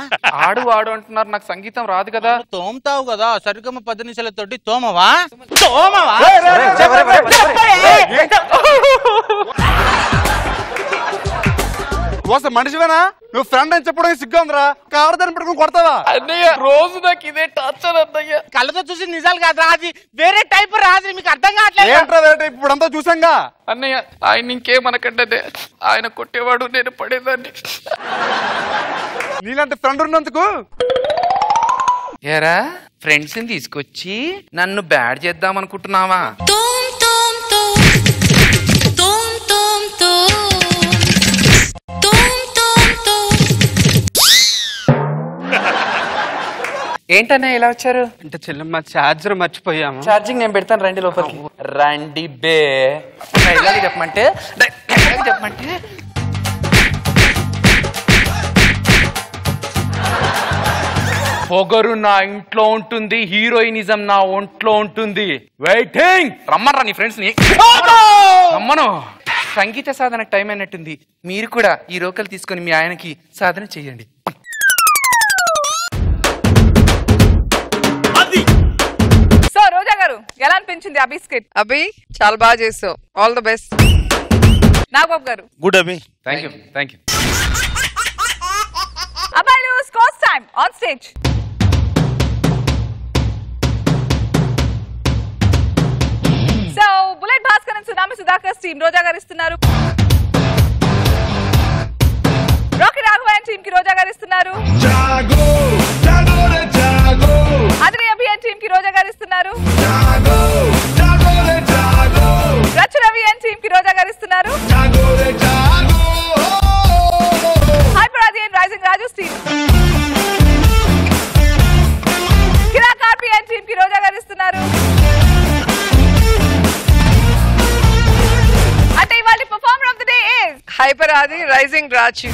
ఆడు ఆడు అంటున్నారు, నాకు సంగీతం రాదు కదా.
తోముతావు కదా, సరిగమ్మ 10 నిమిషాలతోటి తోమవా? తోమవా?
మనిషివేనా నువ్వు? ఫ్రెండ్ అని చెప్పడానికి సిగ్గా ఉందిరా. కావడదాన్ని పట్టుకుని కొడతావా?
అన్నయ్య రోజు నాకు ఇదే టార్చర్ అన్నయ్య.
కళ్ళతో చూసి నిజాలు కాదురా, అది వేరే టైప్ రాదు. మీకు అర్థం కావట్లేదు.
ఏంట్రా వేరే టైప్? ఇప్పుడు అంతా చూసాంగా.
అన్నయ్య ఆయన ఇంకేమనకంటే ఆయన కొట్టేవాడు, నేను పడేదాన్ని.
నీలాంటి ఫ్రెండ్ ఉన్నందుకు
ఏరా ఫ్రెండ్స్ ని తీసుకొచ్చి నన్ను బ్యాడ్ చేద్దాం అనుకుంటున్నావా? ఏంటన్నా ఇలా వచ్చారు?
అంటే చెల్లెమ్మ ఛార్జర్ మర్చిపోయాము.
ఛార్జింగ్ నేను పెడతాను, రండి లోపలికి. రండి బే. డైలాగ్ చెప్పమంటే పొగరు నా ఇంట్లో ఉంటుంది, హీరోయినిజం నా ఒంట్లో ఉంటుంది. వెయిటింగ్. రమ్మరా నీ ఫ్రెండ్స్ ని. రమ్మను. సంగీత సాధన టైం అయినట్టుంది. మీరు కూడా ఈ రోకలు తీసుకొని మీ ఆయనకి సాధన చెయ్యండి.
సో రోజా గారు ఎలా అనిపించింది ఆ బిస్కెట్?
అభి చాలా బాగా చేసావు. All the best.
Nagababu garu
good Abhi.
Thank you.
అబ్బాయిలు scores time on stage. So Bullet Bhaskar and Tsunami Sudhakar team Roja garu ఇస్తున్నారు. రాకీ రాఘవన్ టీం కి రోజా గారు ఇస్తున్నారు. అదిరి అభియాన్ టీం కి రోజా గారు ఇస్తున్నారు. రచు రవి అండ్ టీం కి రోజా గారు ఇస్తున్నారు. Hyper Aadi and Rising Raju team. Kiraak RP and team కి రోజా గారు ఇస్తున్నారు. అంటే ఇవాళ performer of the day is
Hyper Aadi Rising Raju.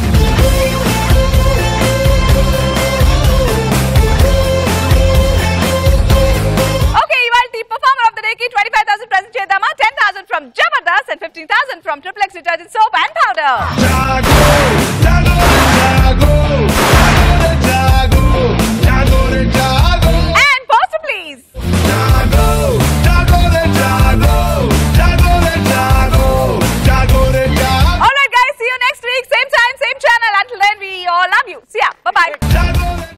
Performer of the day ki 25,000 present chedama. 10,000 from Jabardast and 15,000 from Triple X detergent soap and powder. And poster please. Alright guys, see you next week, same time, same channel. Until then, we all love you. See ya. Bye bye.